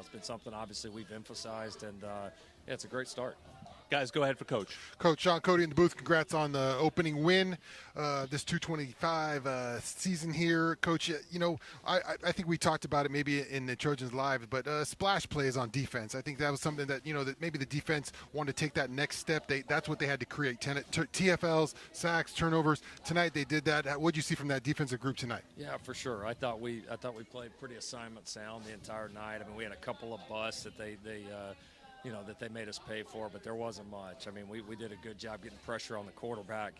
It's been something obviously we've emphasized, and it's a great start. Guys, go ahead for Coach. Coach Sean Cody in the booth. Congrats on the opening win, this 225 season here. Coach, I think we talked about it maybe in the Trojans Live, but splash plays on defense. I think that was something that, that maybe the defense wanted to take that next step. That's what they had to create. TFLs, sacks, turnovers. Tonight they did that. What did you see from that defensive group tonight? Yeah, for sure. I thought we played pretty assignment sound the entire night. I mean, we had a couple of busts that they made us pay for, but there wasn't much. I mean, we did a good job getting pressure on the quarterback.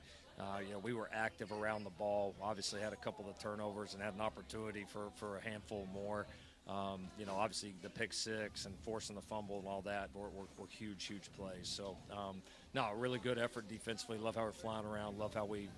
We were active around the ball. Obviously had a couple of turnovers and had an opportunity for a handful more. Obviously the pick six and forcing the fumble and all that were huge plays. So, a really good effort defensively. Love how we're flying around. Love how we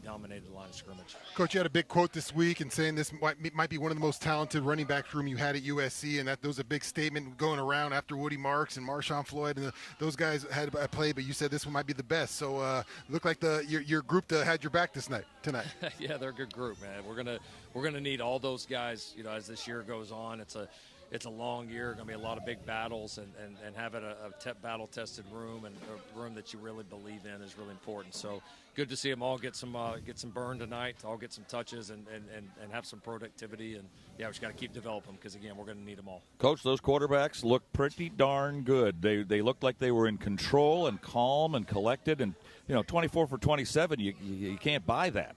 dominated the line of scrimmage. Coach, you had a big quote this week and saying this might be one of the most talented running back room you had at USC, and that was a big statement going around after Woody Marks and Marshawn Floyd, and those guys had a play, but you said this one might be the best. So looked like your group had your back tonight. Yeah, they're a good group, man. We're gonna need all those guys. As this year goes on, it's a long year. Going to be a lot of big battles, and having a battle-tested room and a room that you really believe in is really important. So good to see them all get some burn tonight, all get some touches and have some productivity. And yeah, we just got to keep developing them because again, we're going to need them all. Coach, those quarterbacks look pretty darn good. They looked like they were in control and calm and collected. And 24 for 27, you can't buy that.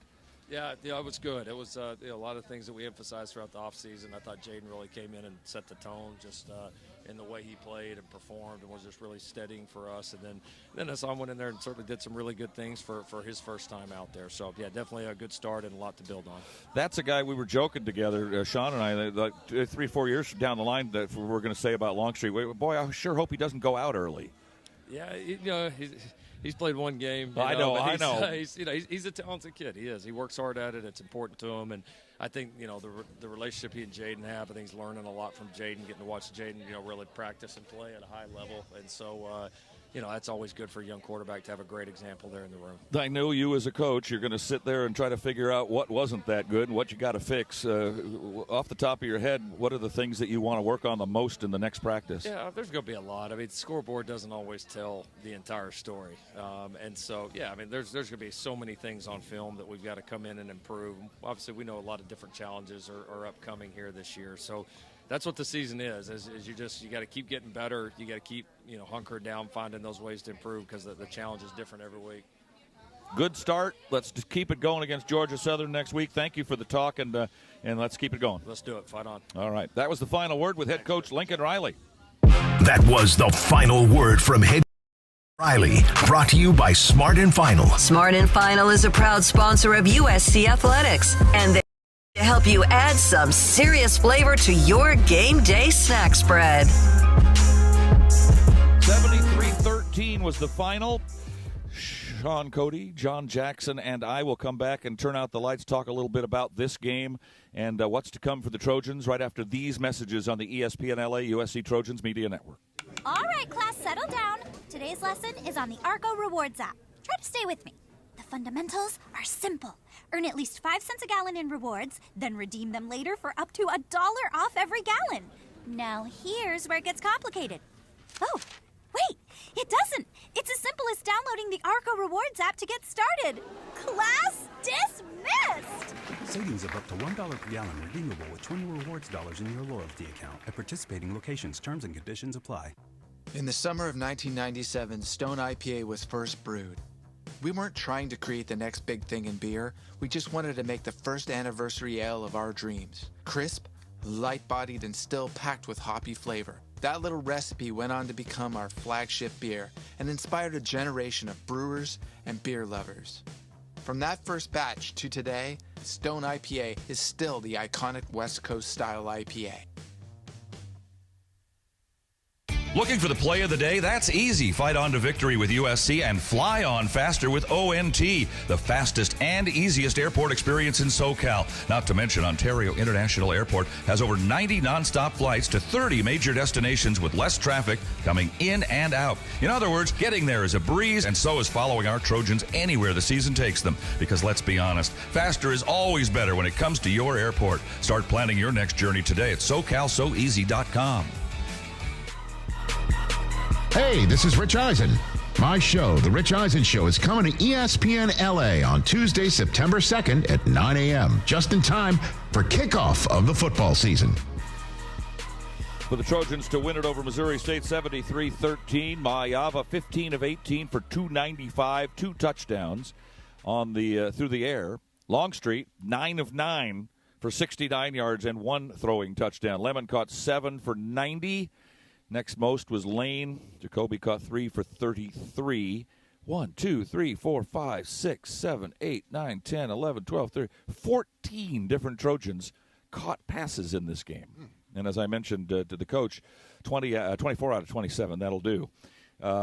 Yeah, it was good. It was a lot of things that we emphasized throughout the offseason. I thought Jaden really came in and set the tone just in the way he played and performed and was just really steadying for us. And then Hassan went in there and certainly did some really good things for his first time out there. So, yeah, definitely a good start and a lot to build on. That's a guy we were joking together, Sean and I, like 3-4 years down the line that we're going to say about Longstreet. Boy, I sure hope he doesn't go out early. Yeah, he's played one game. I know. He's a talented kid. He is. He works hard at it. It's important to him. And I think, the relationship he and Jaden have, I think he's learning a lot from Jaden, getting to watch Jaden, really practice and play at a high level. And so, that's always good for a young quarterback to have a great example there in the room. I know you as a coach, you're going to sit there and try to figure out what wasn't that good and what you got to fix. Off the top of your head, what are the things that you want to work on the most in the next practice? Yeah, there's going to be a lot. I mean, the scoreboard doesn't always tell the entire story. And so, yeah, I mean, there's going to be so many things on film that we've got to come in and improve. Obviously, we know a lot of different challenges are upcoming here this year. So that's what the season is you got to keep getting better. You got to keep, hunkering down, finding those ways to improve because the challenge is different every week. Good start. Let's just keep it going against Georgia Southern next week. Thank you for the talk, and let's keep it going. Let's do it. Fight on. All right. That was the final word with head coach Lincoln Riley. That was the final word from head Riley, brought to you by Smart & Final. Smart & Final is a proud sponsor of USC Athletics, and they to help you add some serious flavor to your game day snack spread. 73-13 was the final. Sean Cody, John Jackson, and I will come back and turn out the lights, talk a little bit about this game and what's to come for the Trojans right after these messages on the ESPN LA USC Trojans Media Network. All right, class, settle down. Today's lesson is on the Arco Rewards app. Try to stay with me. The fundamentals are simple. Earn at least 5 cents a gallon in rewards, then redeem them later for up to $1 off every gallon. Now here's where it gets complicated. Oh, wait, it doesn't. It's as simple as downloading the Arco Rewards app to get started. Class dismissed! Savings of up to $1 per gallon redeemable with 20 rewards dollars in your loyalty account at participating locations. Terms and conditions apply. In the summer of 1997, Stone IPA was first brewed. We weren't trying to create the next big thing in beer. We just wanted to make the first anniversary ale of our dreams. Crisp, light-bodied, and still packed with hoppy flavor. That little recipe went on to become our flagship beer and inspired a generation of brewers and beer lovers. From that first batch to today, Stone IPA is still the iconic West Coast style IPA. Looking for the play of the day? That's easy. Fight on to victory with USC and fly on faster with ONT, the fastest and easiest airport experience in SoCal. Not to mention, Ontario International Airport has over 90 nonstop flights to 30 major destinations with less traffic coming in and out. In other words, getting there is a breeze, and so is following our Trojans anywhere the season takes them. Because let's be honest, faster is always better when it comes to your airport. Start planning your next journey today at SoCalSoEasy.com. Hey, this is Rich Eisen. My show, The Rich Eisen Show, is coming to ESPN LA on Tuesday, September 2nd at 9 a.m., just in time for kickoff of the football season. For the Trojans to win it over Missouri State 73-13. Mayava 15 of 18 for 295, 2 touchdowns on the through the air. Longstreet 9 of 9 for 69 yards and 1 throwing touchdown. Lemon caught 7 for 90. Next most was Lane. Jacoby caught 3 for 33. 1, 2, 3, 4, 5, 6, 7, 8, 9, 10, 11, 12, 13, 14 different Trojans caught passes in this game. And as I mentioned to the coach, 24 out of 27, that'll do.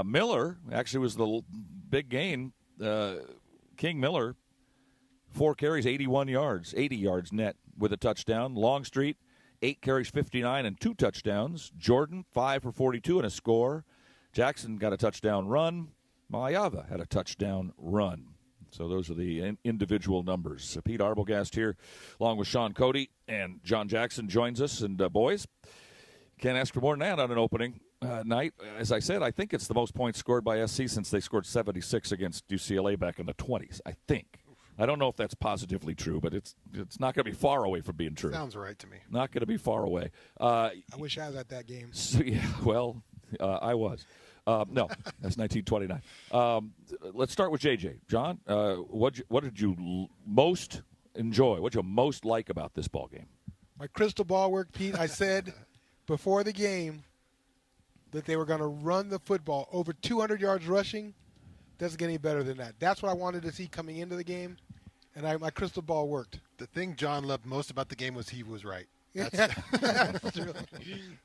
Miller actually was the big gain. King Miller, 4 carries, 81 yards, 80 yards net with a touchdown. Longstreet, 8 carries, 59, and 2 touchdowns. Jordan, 5 for 42 and a score. Jackson got a touchdown run. Mayava had a touchdown run. So those are the individual numbers. Pete Arbogast here, along with Sean Cody, and John Jackson joins us. And, boys, can't ask for more than that on an opening night. As I said, I think it's the most points scored by SC since they scored 76 against UCLA back in the 20s, I think. I don't know if that's positively true, but it's not going to be far away from being true. Sounds right to me. Not going to be far away. I wish I was at that game. So, yeah, well, I was. No, that's 1929. Let's start with JJ. John, what did you most enjoy? What did you most like about this ball game? My crystal ball worked, Pete. I said before the game that they were going to run the football over 200 yards rushing. Doesn't get any better than that. That's what I wanted to see coming into the game, and my crystal ball worked. The thing John loved most about the game was he was right. That's true.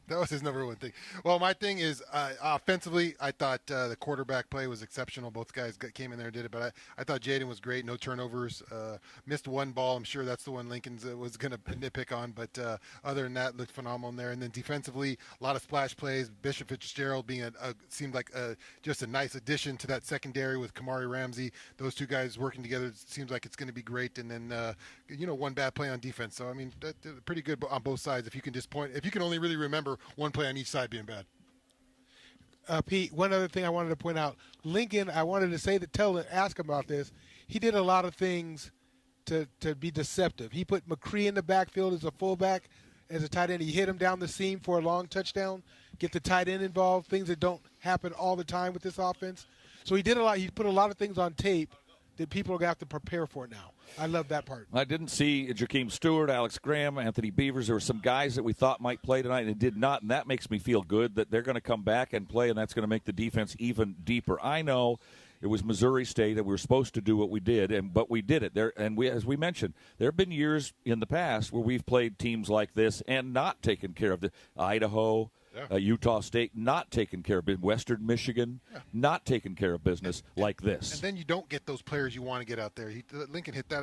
That was his number one thing. Well, my thing is offensively, I thought the quarterback play was exceptional. Both guys came in there and did it, but I thought Jaden was great. No turnovers. Missed one ball. I'm sure that's the one Lincoln's was going to nitpick on, but other than that, looked phenomenal in there. And then defensively, a lot of splash plays. Bishop Fitzgerald being seemed like just a nice addition to that secondary with Kamari Ramsey. Those two guys working together seems like it's going to be great. And then one bad play on defense. So I mean, pretty good on both sides. If you can only really remember one play on each side being bad. Pete, one other thing I wanted to point out, Lincoln, I wanted to say ask about this. He did a lot of things to be deceptive. He put McCree in the backfield as a fullback, as a tight end. He hit him down the seam for a long touchdown, get the tight end involved, things that don't happen all the time with this offense. So he did a lot. He put a lot of things on tape that people are going to have to prepare for now. I love that part. I didn't see Jakeem Stewart, Alex Graham, Anthony Beavers. There were some guys that we thought might play tonight and did not, and that makes me feel good that they're going to come back and play, and that's going to make the defense even deeper. I know it was Missouri State, and we were supposed to do what we did, but we did it. As we mentioned, there have been years in the past where we've played teams like this and not taken care of Idaho, Utah State, not taking care of business. Western Michigan, not taking care of business like this. And then you don't get those players you want to get out there. Lincoln hit that,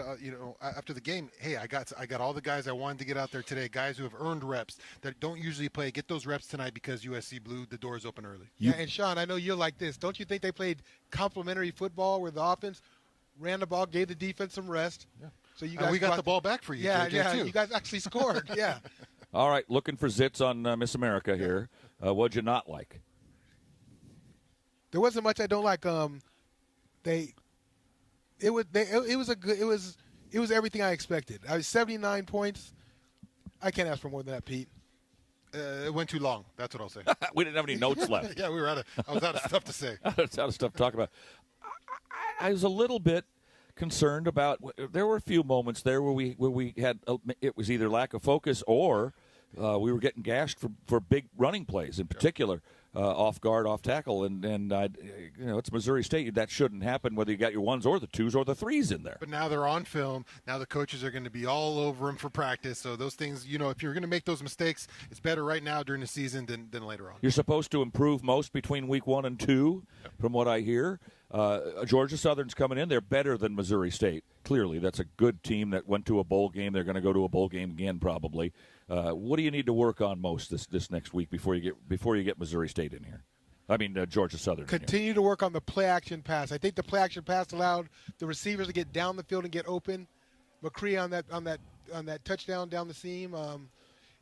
after the game. Hey, I got all the guys I wanted to get out there today. Guys who have earned reps that don't usually play. Get those reps tonight because USC blew the doors open early. Yeah, and Sean, I know you're like this. Don't you think they played complementary football where the offense ran the ball, gave the defense some rest? Yeah. So you guys we got the ball back for you. JJ, too. You guys actually scored. Yeah. All right, looking for zits on Miss America here. What'd you not like? There wasn't much I don't like. It was everything I expected. I was 79 points. I can't ask for more than that, Pete. It went too long. That's what I'll say. We didn't have any notes left. Yeah, I was out of stuff to say. Out of stuff to talk about. I was a little bit concerned about. There were a few moments there where we had it was either lack of focus or we were getting gashed for big running plays in particular, off guard, off tackle, and it's Missouri State. That shouldn't happen whether you got your ones or the twos or the threes in there. But now they're on film. Now the coaches are going to be all over them for practice. So those things, if you're going to make those mistakes, it's better right now during the season than later on. You're supposed to improve most between week 1 and 2, from what I hear. Georgia Southern's coming in. They're better than Missouri State. Clearly, that's a good team that went to a bowl game. They're going to go to a bowl game again, probably. What do you need to work on most this next week before you get Missouri State in here? I mean, Georgia Southern. Continue to work on the play-action pass. I think the play-action pass allowed the receivers to get down the field and get open. McCree on that touchdown down the seam.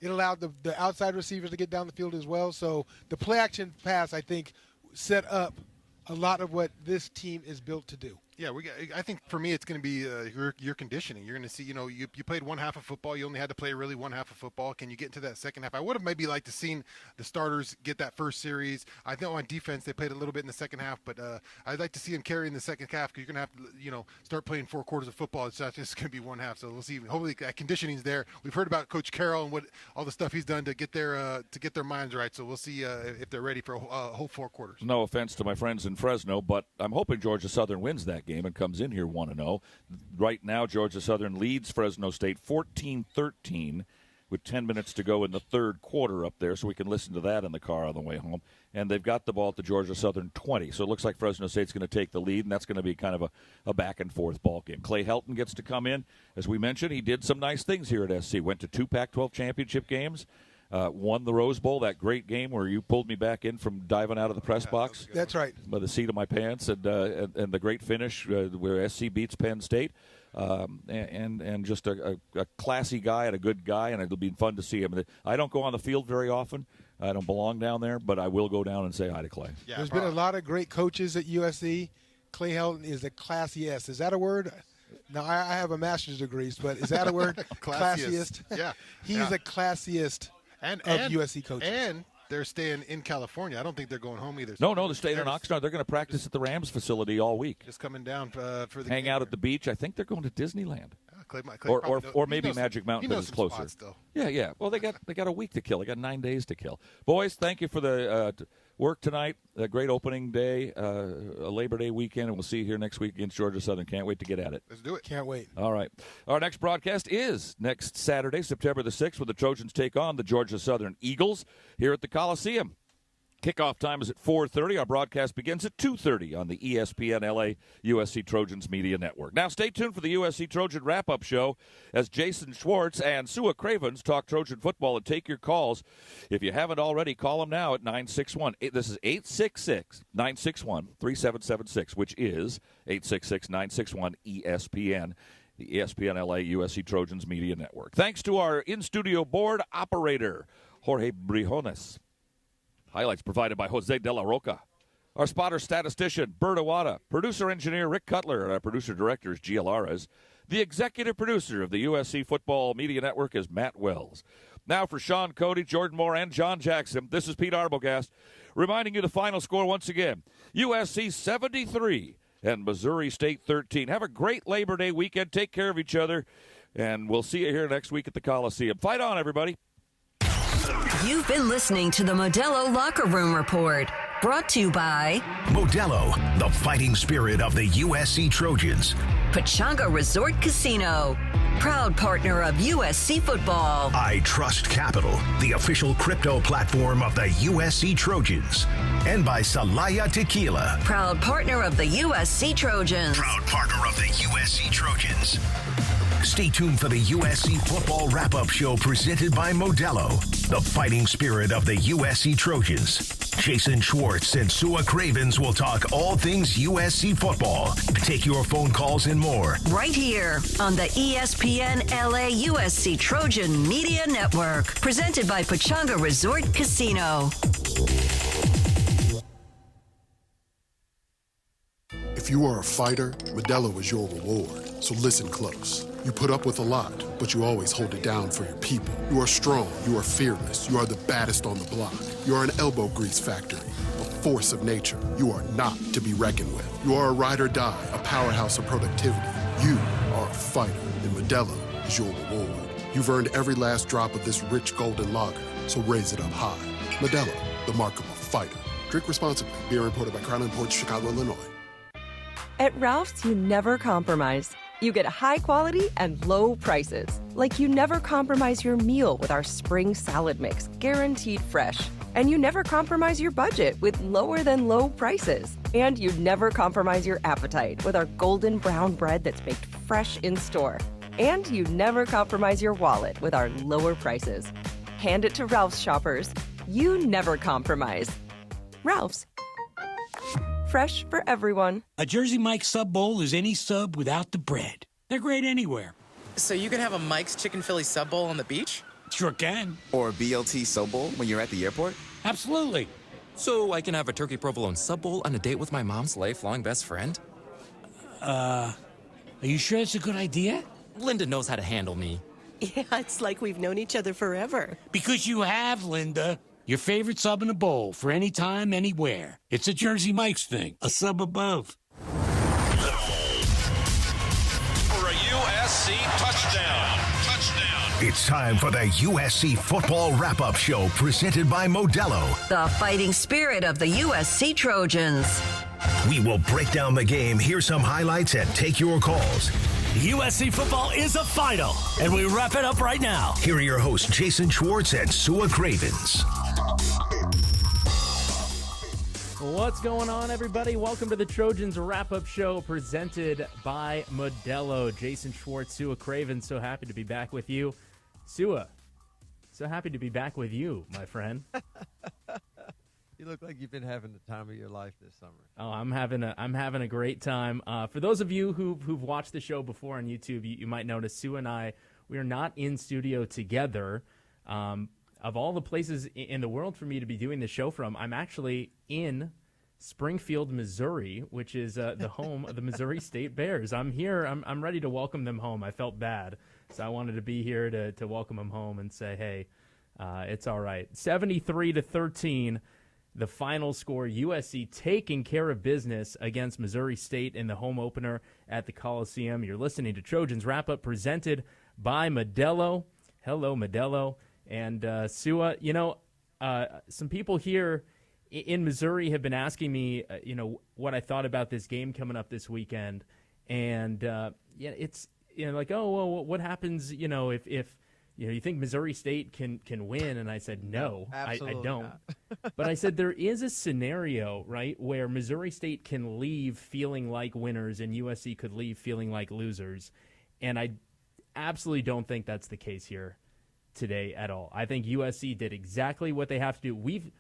It allowed the outside receivers to get down the field as well. So the play-action pass, I think, set up a lot of what this team is built to do. Yeah, I think for me it's going to be your conditioning. You're going to see, you played one half of football. You only had to play really one half of football. Can you get into that second half? I would have maybe liked to seen the starters get that first series. I know on defense they played a little bit in the second half, but I'd like to see them carry in the second half because you're going to have to, start playing 4 quarters of football. It's not just going to be one half. So we'll see. Hopefully that conditioning's there. We've heard about Coach Carroll and what all the stuff he's done to get their minds right. So we'll see if they're ready for a whole 4 quarters. No offense to my friends in Fresno, but I'm hoping Georgia Southern wins that game and comes in here 1-0. Right now, Georgia Southern leads Fresno State 14-13 with 10 minutes to go in the third quarter up there, so we can listen to that in the car on the way home. And they've got the ball at the Georgia Southern 20, so it looks like Fresno State's going to take the lead, and that's going to be kind of a back-and-forth ball game. Clay Helton gets to come in. As we mentioned, he did some nice things here at SC. Went to 2 Pac-12 championship games. Won the Rose Bowl, that great game where you pulled me back in from diving out of the press box. That's right. By the seat of my pants, and the great finish where SC beats Penn State. And just a classy guy and a good guy, and it'll be fun to see him. I don't go on the field very often. I don't belong down there, but I will go down and say hi to Clay. Yeah, There's been a lot of great coaches at USC. Clay Helton is a classiest. Is that a word? Now, I have a master's degree, but is that a word? Classiest. Yeah. He's a classiest of USC coaches. And they're staying in California. I don't think they're going home either. No, they're staying in Oxnard. They're going to practice at the Rams facility all week. Just coming down for the hang out at the beach. I think they're going to Disneyland. Clay or maybe Magic Mountain because it's closer. Yeah. Well, they got a week to kill. They got 9 days to kill. Boys, thank you for the work tonight. A great opening day, a Labor Day weekend, and we'll see you here next week against Georgia Southern. Can't wait to get at it. Let's do it. Can't wait. All right. Our next broadcast is next Saturday, September the 6th, where the Trojans take on the Georgia Southern Eagles here at the Coliseum. Kickoff time is at 4:30. Our broadcast begins at 2:30 on the ESPN LA USC Trojans Media Network. Now, stay tuned for the USC Trojan wrap-up show as Jason Schwartz and Sua Cravens talk Trojan football and take your calls. If you haven't already, call them now at 961. This is 866-961-3776, which is 866-961-ESPN, the ESPN LA USC Trojans Media Network. Thanks to our in-studio board operator, Jorge Brijones. Highlights provided by Jose De La Roca. Our spotter statistician, Bert Awada. Producer-engineer, Rick Cutler. And our producer-director is Gia Lares. The executive producer of the USC Football Media Network is Matt Wells. Now for Sean Cody, Jordan Moore, and John Jackson, this is Pete Arbogast, reminding you the final score once again. USC 73 and Missouri State 13. Have a great Labor Day weekend. Take care of each other. And we'll see you here next week at the Coliseum. Fight on, everybody. You've been listening to the Modelo Locker Room Report, brought to you by Modelo, the fighting spirit of the USC Trojans. Pechanga Resort Casino, proud partner of USC football. I Trust Capital, the official crypto platform of the USC Trojans. And by Salaya Tequila, proud partner of the USC Trojans. Proud partner of the USC Trojans. Stay tuned for the USC Football Wrap-Up Show presented by Modelo, the fighting spirit of the USC Trojans. Jason Schwartz and Sua Cravens will talk all things USC football. Take your phone calls and more. Right here on the ESPN LA USC Trojan Media Network. Presented by Pechanga Resort Casino. If you are a fighter, Modelo is your reward. So listen close. You put up with a lot, but you always hold it down for your people. You are strong, you are fearless, you are the baddest on the block. You are an elbow grease factory, a force of nature. You are not to be reckoned with. You are a ride or die, a powerhouse of productivity. You are a fighter, and Modelo is your reward. You've earned every last drop of this rich golden lager, so raise it up high. Modelo, the mark of a fighter. Drink responsibly. Beer imported by Crown Imports, Chicago, Illinois. At Ralph's, you never compromise. You get high quality and low prices. Like you never compromise your meal with our spring salad mix, guaranteed fresh. And you never compromise your budget with lower than low prices. And you never compromise your appetite with our golden brown bread that's baked fresh in store. And you never compromise your wallet with our lower prices. Hand it to Ralph's shoppers. You never compromise. Ralph's. Fresh for everyone. A Jersey Mike's sub bowl is any sub without the bread. They're great anywhere. So you can have a Mike's Chicken Philly sub bowl on the beach? Sure can. Or a BLT sub bowl when you're at the airport? Absolutely. So I can have a turkey provolone sub bowl on a date with my mom's lifelong best friend? Are you sure it's a good idea? Linda knows how to handle me. Yeah, it's like we've known each other forever. Because you have, Linda. Your favorite sub in a bowl for any time, anywhere. It's a Jersey Mike's thing. A sub above. For a USC touchdown. It's time for the USC Football Wrap-Up Show presented by Modelo. The fighting spirit of the USC Trojans. We will break down the game, hear some highlights, and take your calls. USC football is a final, and we wrap it up right now. Here are your hosts, Jason Schwartz and Sua Cravens. What's going on, everybody? Welcome to the Trojans Wrap-Up Show presented by Modelo. Jason Schwartz, Sua Cravens, so happy to be back with you. Sua, so happy to be back with you, my friend. You look like you've been having the time of your life this summer. Oh, I'm having a great time. For those of you who've watched the show before on YouTube, you might notice Sue and I, we are not in studio together. Of all the places in the world for me to be doing the show from, I'm actually in Springfield, Missouri, which is the home of the Missouri State Bears. I'm here. I'm ready to welcome them home. I felt bad, so I wanted to be here to welcome them home and say, hey, it's all right. 73-13. The final score, USC taking care of business against Missouri State in the home opener at the Coliseum. You're listening to Trojans Wrap-Up presented by Modelo. Hello, Modelo. And, Sua, some people here in Missouri have been asking me, what I thought about this game coming up this weekend. And, it's, like, oh, well, what happens, if you think Missouri State can win? And I said, no, I don't. Not. But I said there is a scenario, right, where Missouri State can leave feeling like winners and USC could leave feeling like losers. And I absolutely don't think that's the case here today at all. I think USC did exactly what they have to do. We've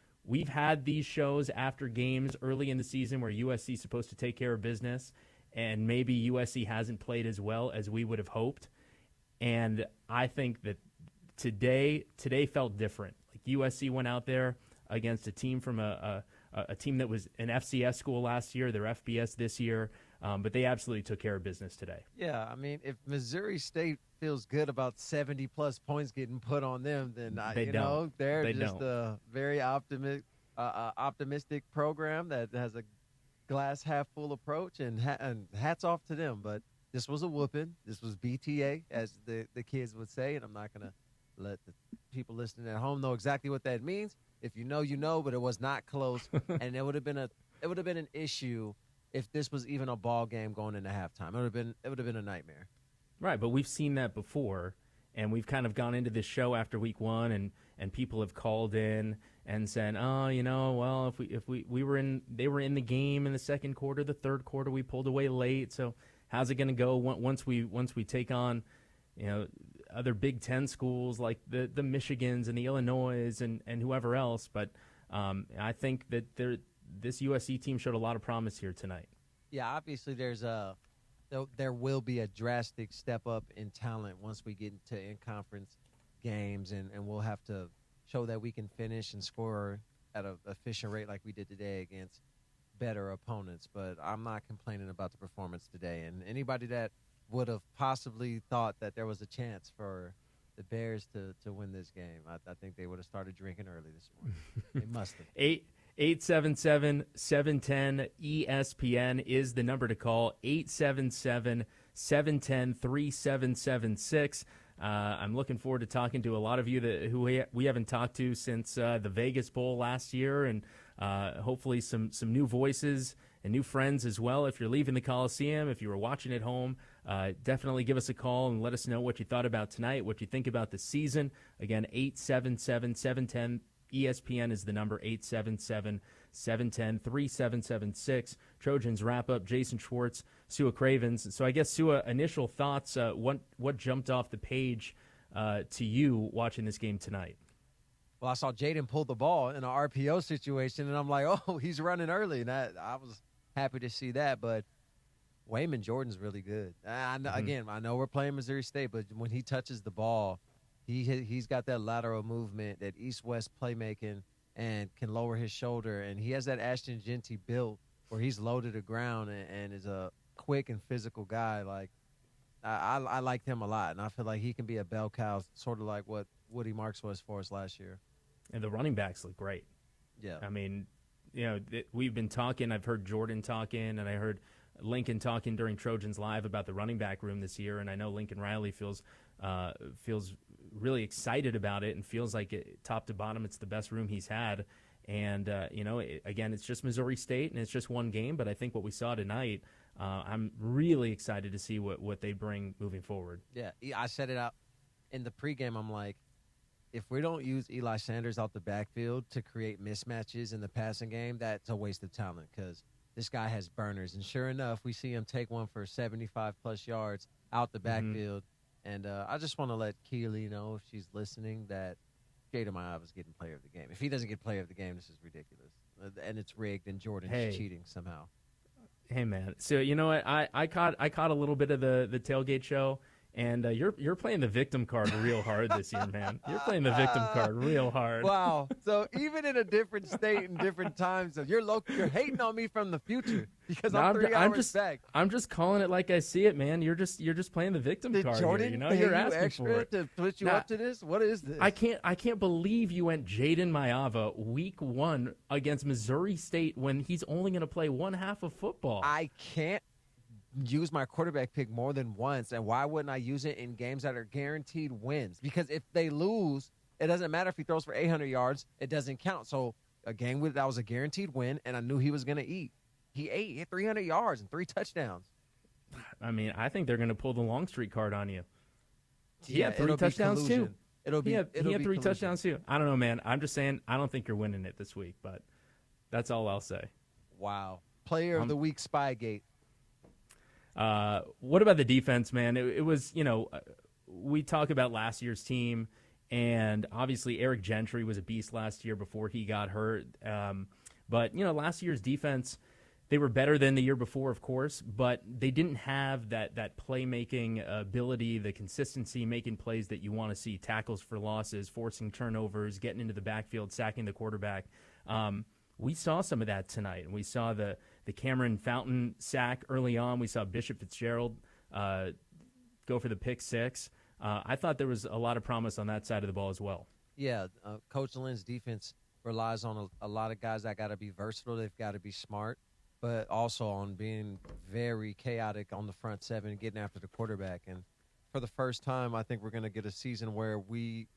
had these shows after games early in the season where USC is supposed to take care of business, and maybe USC hasn't played as well as we would have hoped. And I think that today felt different. Like USC went out there against a team from a team that was an FCS school last year. They're FBS this year, but they absolutely took care of business today. Yeah, I mean, if Missouri State feels good about 70-plus points getting put on them, then they're just a very optimistic program that has a glass half full approach, and hats off to them. But this was a whooping. This was BTA, as the kids would say, and I'm not going to let the people listening at home know exactly what that means. If you know, you know, but it was not close, and it would have been an issue if this was even a ball game going into halftime. It would have been a nightmare. Right, but we've seen that before, and we've kind of gone into this show after week one, and people have called in and said, oh, well, if we were they were in the game in the second quarter, the third quarter we pulled away late, so how's it going to go once we take on, other Big Ten schools like the Michigans and the Illinois and whoever else? But I think that this USC team showed a lot of promise here tonight. Yeah, obviously there will be a drastic step up in talent once we get into in-conference games, and we'll have to show that we can finish and score at an efficient rate like we did today against better opponents. But I'm not complaining about the performance today. And anybody that would have possibly thought that there was a chance for the Bears to win this game, I think they would have started drinking early this morning. They must have. 877-710-ESPN is the number to call, 877-710-3776. I'm looking forward to talking to a lot of you who we haven't talked to since the Vegas Bowl last year, and hopefully some new voices and new friends as well. If you're leaving the Coliseum, if you were watching at home, definitely give us a call and let us know what you thought about tonight, what you think about the season. Again, 877-710-ESPN is the number, 877-710-3776. Trojans wrap up. Jason Schwartz, Sua Cravens. So I guess, Sua, initial thoughts, what jumped off the page to you watching this game tonight? Well, I saw Jaden pull the ball in an RPO situation, and I'm like, oh, he's running early. And I was happy to see that. But Wayman Jordan's really good. Again, I know we're playing Missouri State, but when he touches the ball, he's got that lateral movement, that east-west playmaking, and can lower his shoulder. And he has that Ashton Genty build where he's low to the ground and is a quick and physical guy. Like, I liked him a lot, and I feel like he can be a bell cow, sort of like what Woody Marks was for us last year. And the running backs look great. Yeah. I mean, we've been talking. I've heard Jordan talking, and I heard Lincoln talking during Trojans Live about the running back room this year, and I know Lincoln Riley feels really excited about it and feels like top to bottom it's the best room he's had. And, again, it's just Missouri State, and it's just one game, but I think what we saw tonight, I'm really excited to see what they bring moving forward. Yeah, I said it out in the pregame. I'm like, if we don't use Eli Sanders out the backfield to create mismatches in the passing game, that's a waste of talent because this guy has burners. And sure enough, we see him take one for 75-plus yards out the backfield. And I just want to let Keely know, if she's listening, that Jada Mayav is getting player of the game. If he doesn't get player of the game, this is ridiculous. And it's rigged, and Jordan's cheating somehow. Hey, man. So, you know what? I caught a little bit of the tailgate show. And you're playing the victim card real hard this year, man. You're playing the victim card real hard. Wow. So even in a different state and different time zone, you're hating on me from the future because I'm 3 hours back. I'm just calling it like I see it, man. You're just playing the victim card. Jordan, here, you're asking extra for it to put you up to this. What is this? I can't believe you went Jaden Mayava week 1 against Missouri State when he's only going to play one half of football. I can't use my quarterback pick more than once, and why wouldn't I use it in games that are guaranteed wins? Because if they lose, it doesn't matter if he throws for 800 yards, it doesn't count. So a game that was a guaranteed win, and I knew he was going to eat. He hit 300 yards and 3 touchdowns. I mean, I think they're going to pull the long streak card on you. He Yeah, had 3 touchdowns too. He had 3 touchdowns too. I don't know, man. I'm just saying I don't think you're winning it this week, but that's all I'll say. Wow. Player of the week, Spygate. What about the defense, man? It was, we talk about last year's team, and obviously Eric Gentry was a beast last year before he got hurt. But, last year's defense, they were better than the year before, of course, but they didn't have that playmaking ability, the consistency, making plays that you want to see, tackles for losses, forcing turnovers, getting into the backfield, sacking the quarterback. We saw some of that tonight, and we saw the Cameron Fountain sack early on. We saw Bishop Fitzgerald go for the pick 6. I thought there was a lot of promise on that side of the ball as well. Yeah, Coach Lynn's defense relies on a lot of guys that got to be versatile. They've got to be smart, but also on being very chaotic on the front seven and getting after the quarterback. And for the first time, I think we're going to get a season where we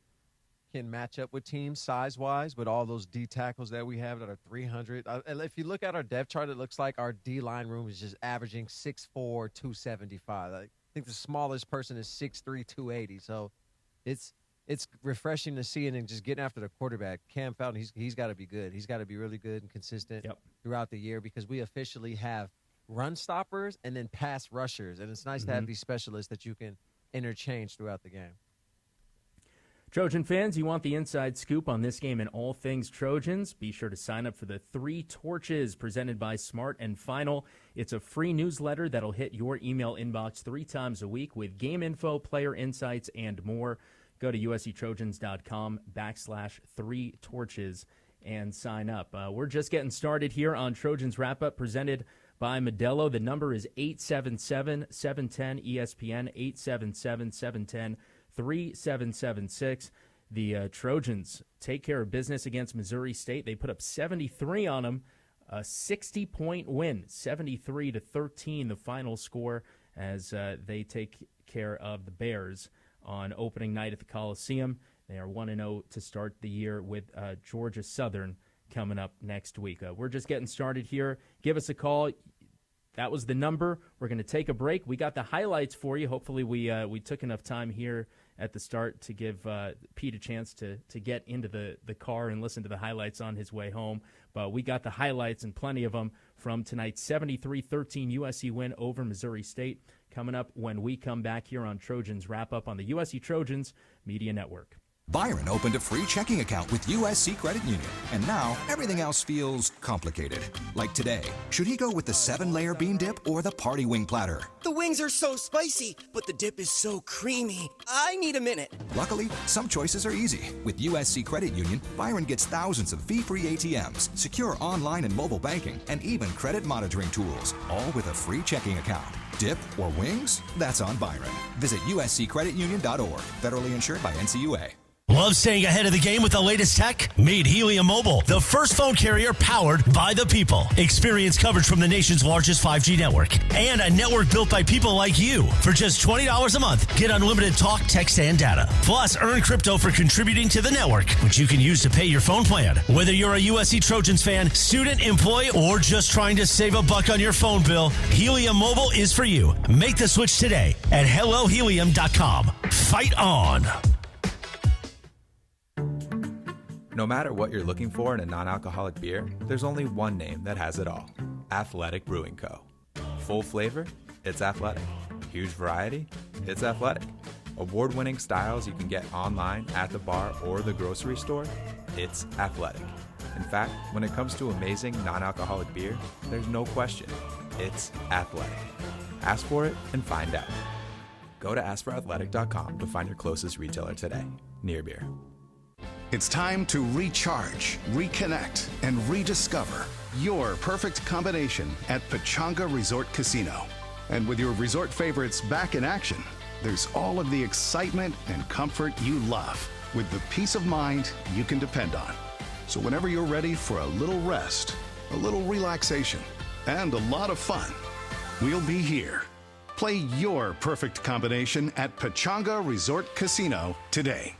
can match up with teams size-wise with all those D tackles that we have that are 300. If you look at our depth chart, it looks like our D-line room is just averaging 6'4", 275. I think the smallest person is 6'3", 280. So it's refreshing to see, and just getting after the quarterback. Cam Fountain, he's got to be good. He's got to be really good and consistent throughout the year because we officially have run stoppers and then pass rushers, and it's nice to have these specialists that you can interchange throughout the game. Trojan fans, you want the inside scoop on this game and all things Trojans? Be sure to sign up for the 3 Torches presented by Smart and Final. It's a free newsletter that'll hit your email inbox 3 times a week with game info, player insights, and more. Go to usctrojans.com/3 Torches and sign up. We're just getting started here on Trojans Wrap-Up presented by Modelo. The number is 877-710-ESPN, 877-710-3776. The Trojans take care of business against Missouri State. They put up 73 on them, a 60-point win, 73-13, the final score as they take care of the Bears on opening night at the Coliseum. They are 1-0 to start the year with Georgia Southern coming up next week. We're just getting started here. Give us a call. That was the number. We're going to take a break. We got the highlights for you. Hopefully we took enough time here at the start to give Pete a chance to get into the car and listen to the highlights on his way home. But we got the highlights, and plenty of them, from tonight's 73-13 USC win over Missouri State, coming up when we come back here on Trojans Wrap-Up on the USC Trojans Media Network. Byron opened a free checking account with USC Credit Union, and now everything else feels complicated. Like today, should he go with the 7-layer bean dip or the party wing platter? The wings are so spicy, but the dip is so creamy. I need a minute. Luckily, some choices are easy. With USC Credit Union, Byron gets thousands of fee-free ATMs, secure online and mobile banking, and even credit monitoring tools, all with a free checking account. Dip or wings? That's on Byron. Visit usccreditunion.org. Federally insured by NCUA. Love staying ahead of the game with the latest tech? Meet Helium Mobile, the first phone carrier powered by the people. Experience coverage from the nation's largest 5G network and a network built by people like you. For just $20 a month, get unlimited talk, text, and data. Plus, earn crypto for contributing to the network, which you can use to pay your phone plan. Whether you're a USC Trojans fan, student, employee, or just trying to save a buck on your phone bill, Helium Mobile is for you. Make the switch today at HelloHelium.com. Fight on. No matter what you're looking for in a non-alcoholic beer, there's only one name that has it all. Athletic Brewing Co. Full flavor? It's athletic. Huge variety? It's athletic. Award-winning styles you can get online, at the bar, or the grocery store? It's athletic. In fact, when it comes to amazing non-alcoholic beer, there's no question. It's athletic. Ask for it and find out. Go to askforathletic.com to find your closest retailer today. Near Beer. It's time to recharge, reconnect, and rediscover your perfect combination at Pechanga Resort Casino. And with your resort favorites back in action, there's all of the excitement and comfort you love with the peace of mind you can depend on. So whenever you're ready for a little rest, a little relaxation, and a lot of fun, we'll be here. Play your perfect combination at Pechanga Resort Casino today.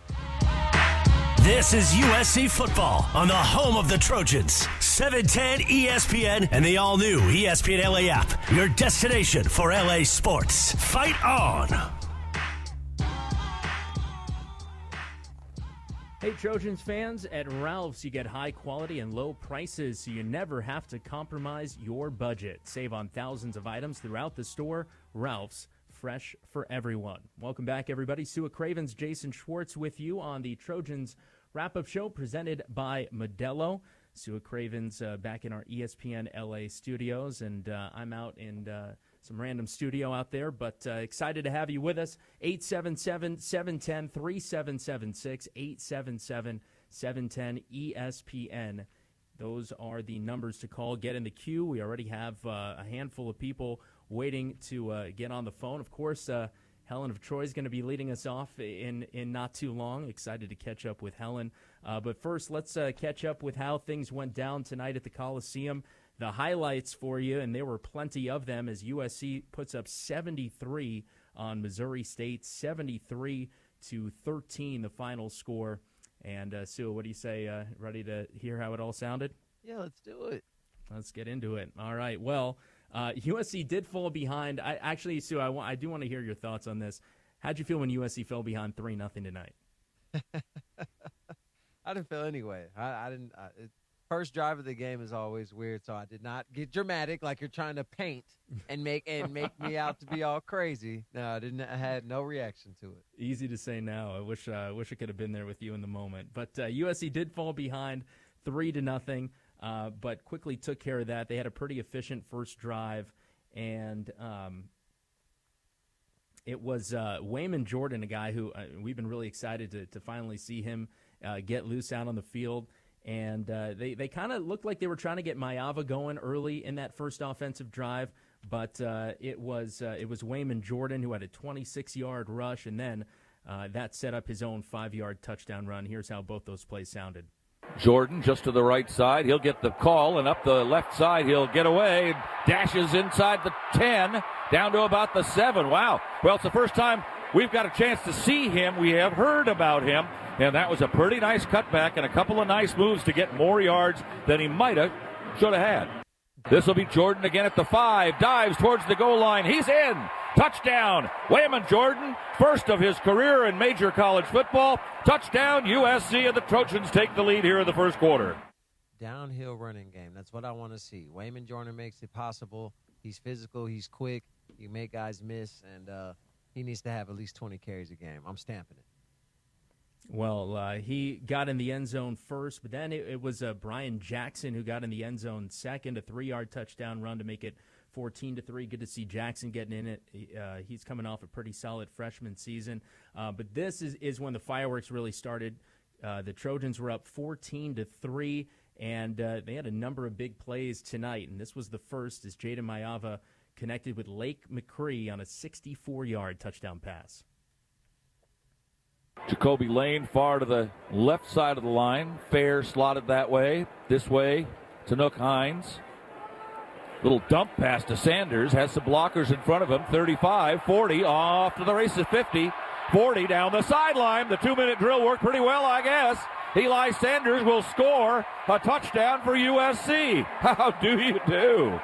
This is USC football on the home of the Trojans. 710 ESPN and the all-new ESPN LA app. Your destination for LA sports. Fight on! Hey, Trojans fans, at Ralph's you get high quality and low prices, so you never have to compromise your budget. Save on thousands of items throughout the store. Ralph's, fresh for everyone. Welcome back, everybody. Sua Cravens, Jason Schwartz with you on the Trojans wrap-up show presented by Modelo. Sua Cravens back in our ESPN LA studios, and I'm out in some random studio out there, but excited to have you with us. 877-710-3776, 877-710-ESPN. Those are the numbers to call. Get in the queue. We already have a handful of people waiting to get on the phone. Of course, Helen of Troy is going to be leading us off in not too long. Excited to catch up with Helen. But first, let's catch up with how things went down tonight at the Coliseum. The highlights for you, and there were plenty of them, as USC puts up 73 on Missouri State, 73-13, the final score. And, Sue, what do you say? Ready to hear how it all sounded? Yeah, let's do it. Let's get into it. All right, well, USC did fall behind. Actually, Sue, I do want to hear your thoughts on this. How'd you feel when USC fell behind 3-0 tonight? I didn't feel anyway. I didn't. First drive of the game is always weird, so I did not get dramatic like you're trying to paint and make me out to be all crazy. No, I didn't. I had no reaction to it. Easy to say now. I wish I could have been there with you in the moment. But USC did fall behind 3-0. But quickly took care of that. They had a pretty efficient first drive, and it was Wayman Jordan, a guy who we've been really excited to finally see him get loose out on the field. And they kind of looked like they were trying to get Maeva going early in that first offensive drive, but it was Wayman Jordan who had a 26-yard rush, and then that set up his own 5-yard touchdown run. Here's how both those plays sounded. Jordan just to the right side. He'll get the call, and up the left side he'll get away. Dashes inside the 10, down to about the 7. Wow. Well, it's the first time we've got a chance to see him. We have heard about him, and that was a pretty nice cutback and a couple of nice moves to get more yards than he should have had. This will be Jordan again at the 5. Dives towards the goal line. He's in. Touchdown. Wayman Jordan, first of his career in major college football. Touchdown, USC, and the Trojans take the lead here in the first quarter. Downhill running game. That's what I want to see. Wayman Jordan makes it possible. He's physical. He's quick. You make guys miss, and he needs to have at least 20 carries a game. I'm stamping it. Well, he got in the end zone first, but then it was Brian Jackson who got in the end zone second, a 3-yard touchdown run to make it 14-3. Good to see Jackson getting in it. He's coming off a pretty solid freshman season. But this is when the fireworks really started. The Trojans were up 14-3, and they had a number of big plays tonight. And this was the first as Jaden Mayava connected with Lake McCree on a 64-yard touchdown pass. Jacoby Lane far to the left side of the line. Fair slotted that way. This way to Nook Hines. Little dump pass to Sanders. Has some blockers in front of him. 35, 40, off to the races. 50, 40 down the sideline. The 2-minute drill worked pretty well, I guess. Eli Sanders will score a touchdown for USC. How do you do?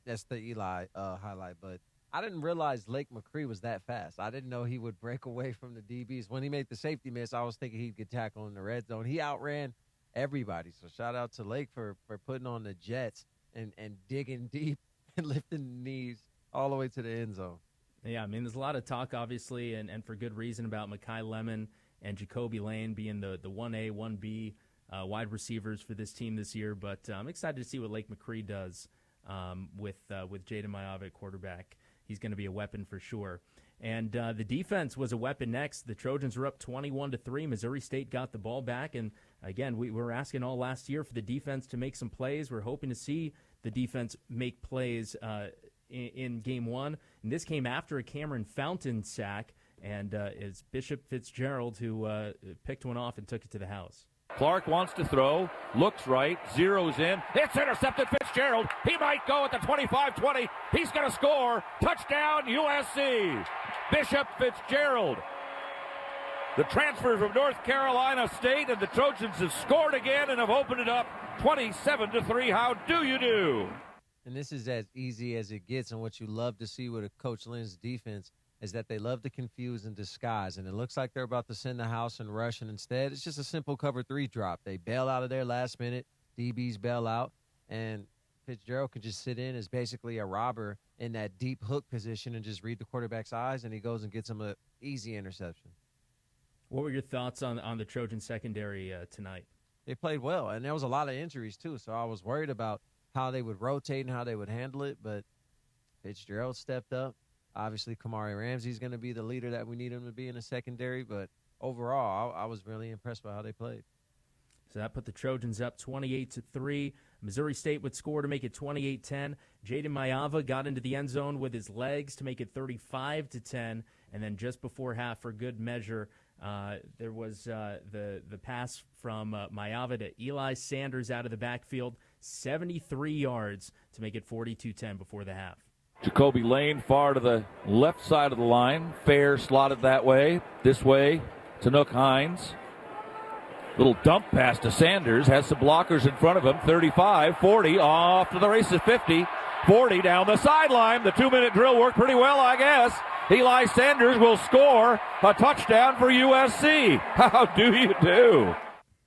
That's the Eli highlight, but I didn't realize Lake McCree was that fast. I didn't know he would break away from the DBs. When he made the safety miss, I was thinking he'd get tackled in the red zone. He outran everybody. So shout out to Lake for putting on the Jets and digging deep and lifting the knees all the way to the end zone. Yeah, I mean, there's a lot of talk, obviously, and for good reason, about Mekhi Lemon and Jacoby Lane being the 1A, 1B wide receivers for this team this year. But I'm excited to see what Lake McCree does with Jaden Mayava at quarterback. He's going to be a weapon for sure. And the defense was a weapon next. The Trojans were up 21-3. Missouri State got the ball back. And, again, we were asking all last year for the defense to make some plays. We're hoping to see the defense make plays in Game 1. And this came after a Cameron Fountain sack. And it's Bishop Fitzgerald who picked one off and took it to the house. Clark wants to throw, looks right, zeroes in. It's intercepted. Fitzgerald. He might go at the 25-20. He's going to score. Touchdown, USC. Bishop Fitzgerald. The transfer from North Carolina State, and the Trojans have scored again and have opened it up 27-3. How do you do? And this is as easy as it gets, and what you love to see with a Coach Lynn's defense is that they love to confuse and disguise, and it looks like they're about to send the house and rush, and instead it's just a simple cover 3 drop. They bail out of there last minute, DBs bail out, and Fitzgerald can just sit in as basically a robber in that deep hook position and just read the quarterback's eyes, and he goes and gets him an easy interception. What were your thoughts on the Trojan secondary tonight? They played well, and there was a lot of injuries too, so I was worried about how they would rotate and how they would handle it, but Fitzgerald stepped up. Obviously, Kamari Ramsey's going to be the leader that we need him to be in the secondary, but overall, I was really impressed by how they played. So that put the Trojans up 28-3. Missouri State would score to make it 28-10. Jaden Mayava got into the end zone with his legs to make it 35-10. And then just before half, for good measure, there was the pass from Mayava to Eli Sanders out of the backfield, 73 yards to make it 42-10 before the half. Jacoby Lane far to the left side of the line. Fair slotted that way. This way to Nook Hines. Little dump pass to Sanders. Has some blockers in front of him. 35, 40, off to the races. 50, 40 down the sideline. The 2-minute drill worked pretty well, I guess. Eli Sanders will score a touchdown for USC. How do you do?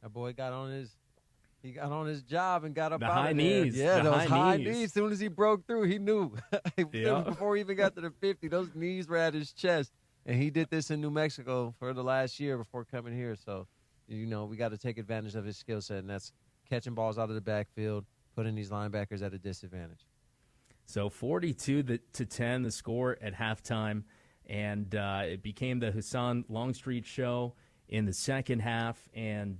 That boy got on his job and got up the out high of there. Knees. Yeah, the those high knees. knees. As soon as he broke through, he knew. Yeah. Before he even got to the 50, those knees were at his chest. And he did this in New Mexico for the last year before coming here. So, we got to take advantage of his skill set, and that's catching balls out of the backfield, putting these linebackers at a disadvantage. So 42-10, the score at halftime. And it became the Hassan Longstreet show in the second half. And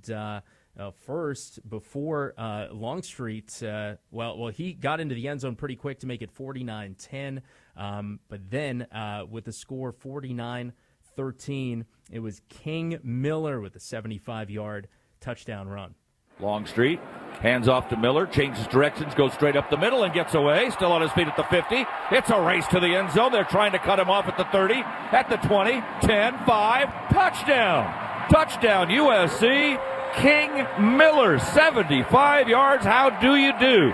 first, before Longstreet, he got into the end zone pretty quick to make it 49-10. But then with the score 49-13, it was King Miller with a 75-yard touchdown run. Longstreet hands off to Miller, changes directions, goes straight up the middle and gets away. Still on his feet at the 50. It's a race to the end zone. They're trying to cut him off at the 30, at the 20, 10, 5. Touchdown. Touchdown, USC. King Miller, 75 yards. How do you do?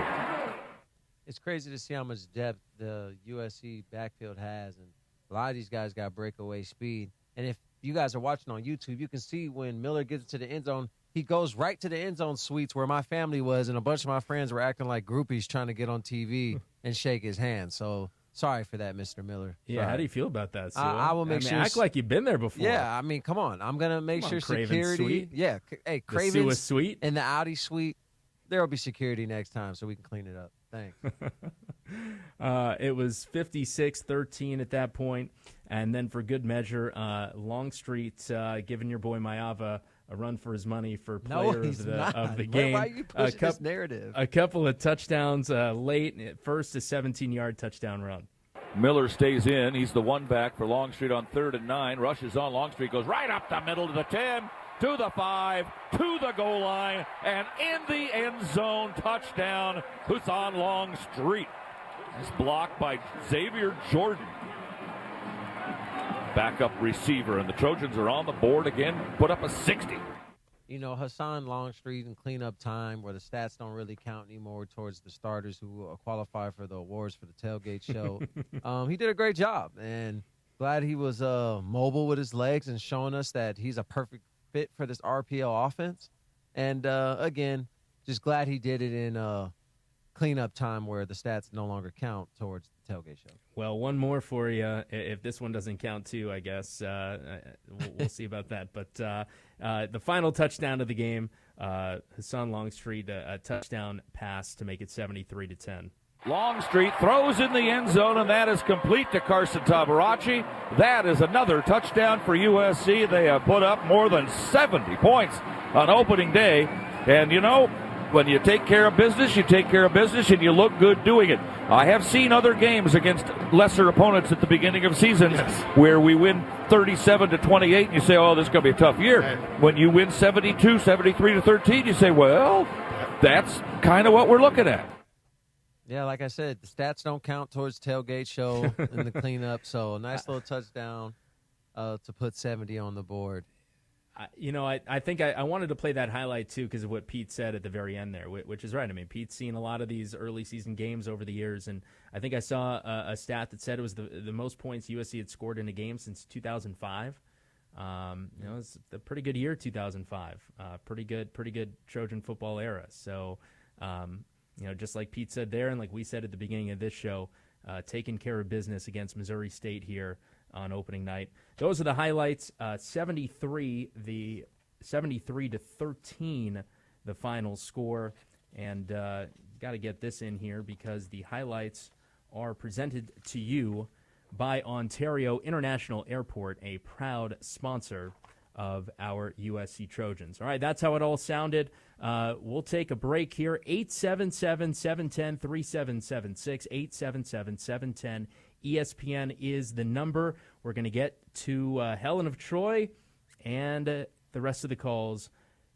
It's crazy to see how much depth the USC backfield has. And a lot of these guys got breakaway speed. And if you guys are watching on YouTube, you can see when Miller gets to the end zone, he goes right to the end zone suites where my family was, and a bunch of my friends were acting like groupies trying to get on TV and shake his hand. So Sorry for that, Mr. Miller. Yeah, Sorry. how do you feel about that, Sue? I will make sure. Act like you've been there before. Yeah, I mean, come on. I'm going to make sure security. Suite. Yeah, hey, The Craven's suite and the Audi suite, there will be security next time so we can clean it up. Thanks. It was 56-13 at that point. And then for good measure, Longstreet giving your boy Maeva a run for his money for player of the game. Why are you pushing this narrative? A couple of touchdowns late, first a 17-yard touchdown run. Miller stays in. He's the one back for Longstreet on 3rd and 9. Rushes on. Longstreet goes right up the middle to the 10, to the 5, to the goal line, and in the end zone. Touchdown, Hassan Longstreet. He's blocked by Xavier Jordan. Backup receiver, and the Trojans are on the board again, put up a 60. You know, Hassan Longstreet in cleanup time, where the stats don't really count anymore towards the starters who qualify for the awards for the tailgate show. He did a great job, and glad he was mobile with his legs and showing us that he's a perfect fit for this RPL offense. And, again, just glad he did it in cleanup time where the stats no longer count towards the tailgate show. Well, one more for you. If this one doesn't count too, I guess we'll see about that. But the final touchdown of the game, Hassan Longstreet, a touchdown pass to make it 73-10. Longstreet throws in the end zone, and that is complete to Carson Tabarachi. That is another touchdown for USC. They have put up more than 70 points on opening day. And, you know, when you take care of business, you take care of business, and you look good doing it. I have seen other games against lesser opponents at the beginning of seasons where we win 37-28, and you say, oh, this is going to be a tough year. Right. When you win 73-13, you say, well, that's kind of what we're looking at. Yeah, like I said, the stats don't count towards tailgate show and the cleanup, so a nice little touchdown to put 70 on the board. I think I wanted to play that highlight, too, because of what Pete said at the very end there, which is right. I mean, Pete's seen a lot of these early season games over the years, and I think I saw a stat that said it was the most points USC had scored in a game since 2005. It's a pretty good year, 2005. Pretty good Trojan football era. So, just like Pete said there, and like we said at the beginning of this show, taking care of business against Missouri State here on opening night. Those are the highlights. 73-13, the final score. And got to get this in here because the highlights are presented to you by Ontario International Airport, a proud sponsor of our USC Trojans. All right, that's how it all sounded. We'll take a break here. 877-710-3776, 877-710. ESPN is the number. We're going to get to Helen of Troy and the rest of the calls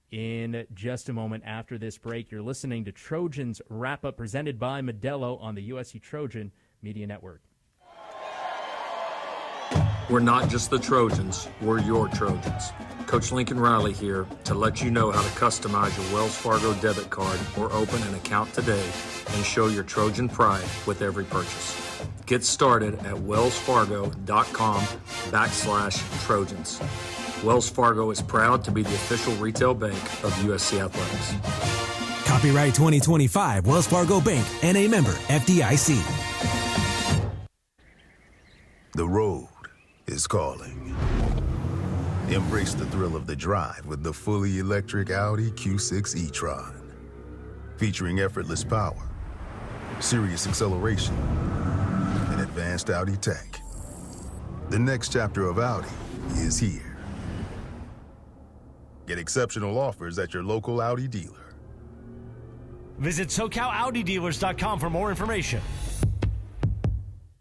in just a moment after this break. You're listening to Trojans Wrap-Up presented by Modelo on the USC Trojan Media Network. We're not just the Trojans, we're your Trojans. Coach Lincoln Riley here to let you know how to customize your Wells Fargo debit card or open an account today and show your Trojan pride with every purchase. Get started at wellsfargo.com/Trojans. Wells Fargo is proud to be the official retail bank of USC Athletics. Copyright 2025 Wells Fargo Bank, N.A. member, FDIC. The road is calling. Embrace the thrill of the drive with the fully electric Audi Q6 e-tron. Featuring effortless power, serious acceleration, and advanced Audi tech. The next chapter of Audi is here. Get exceptional offers at your local Audi dealer. Visit SoCalAudiDealers.com for more information.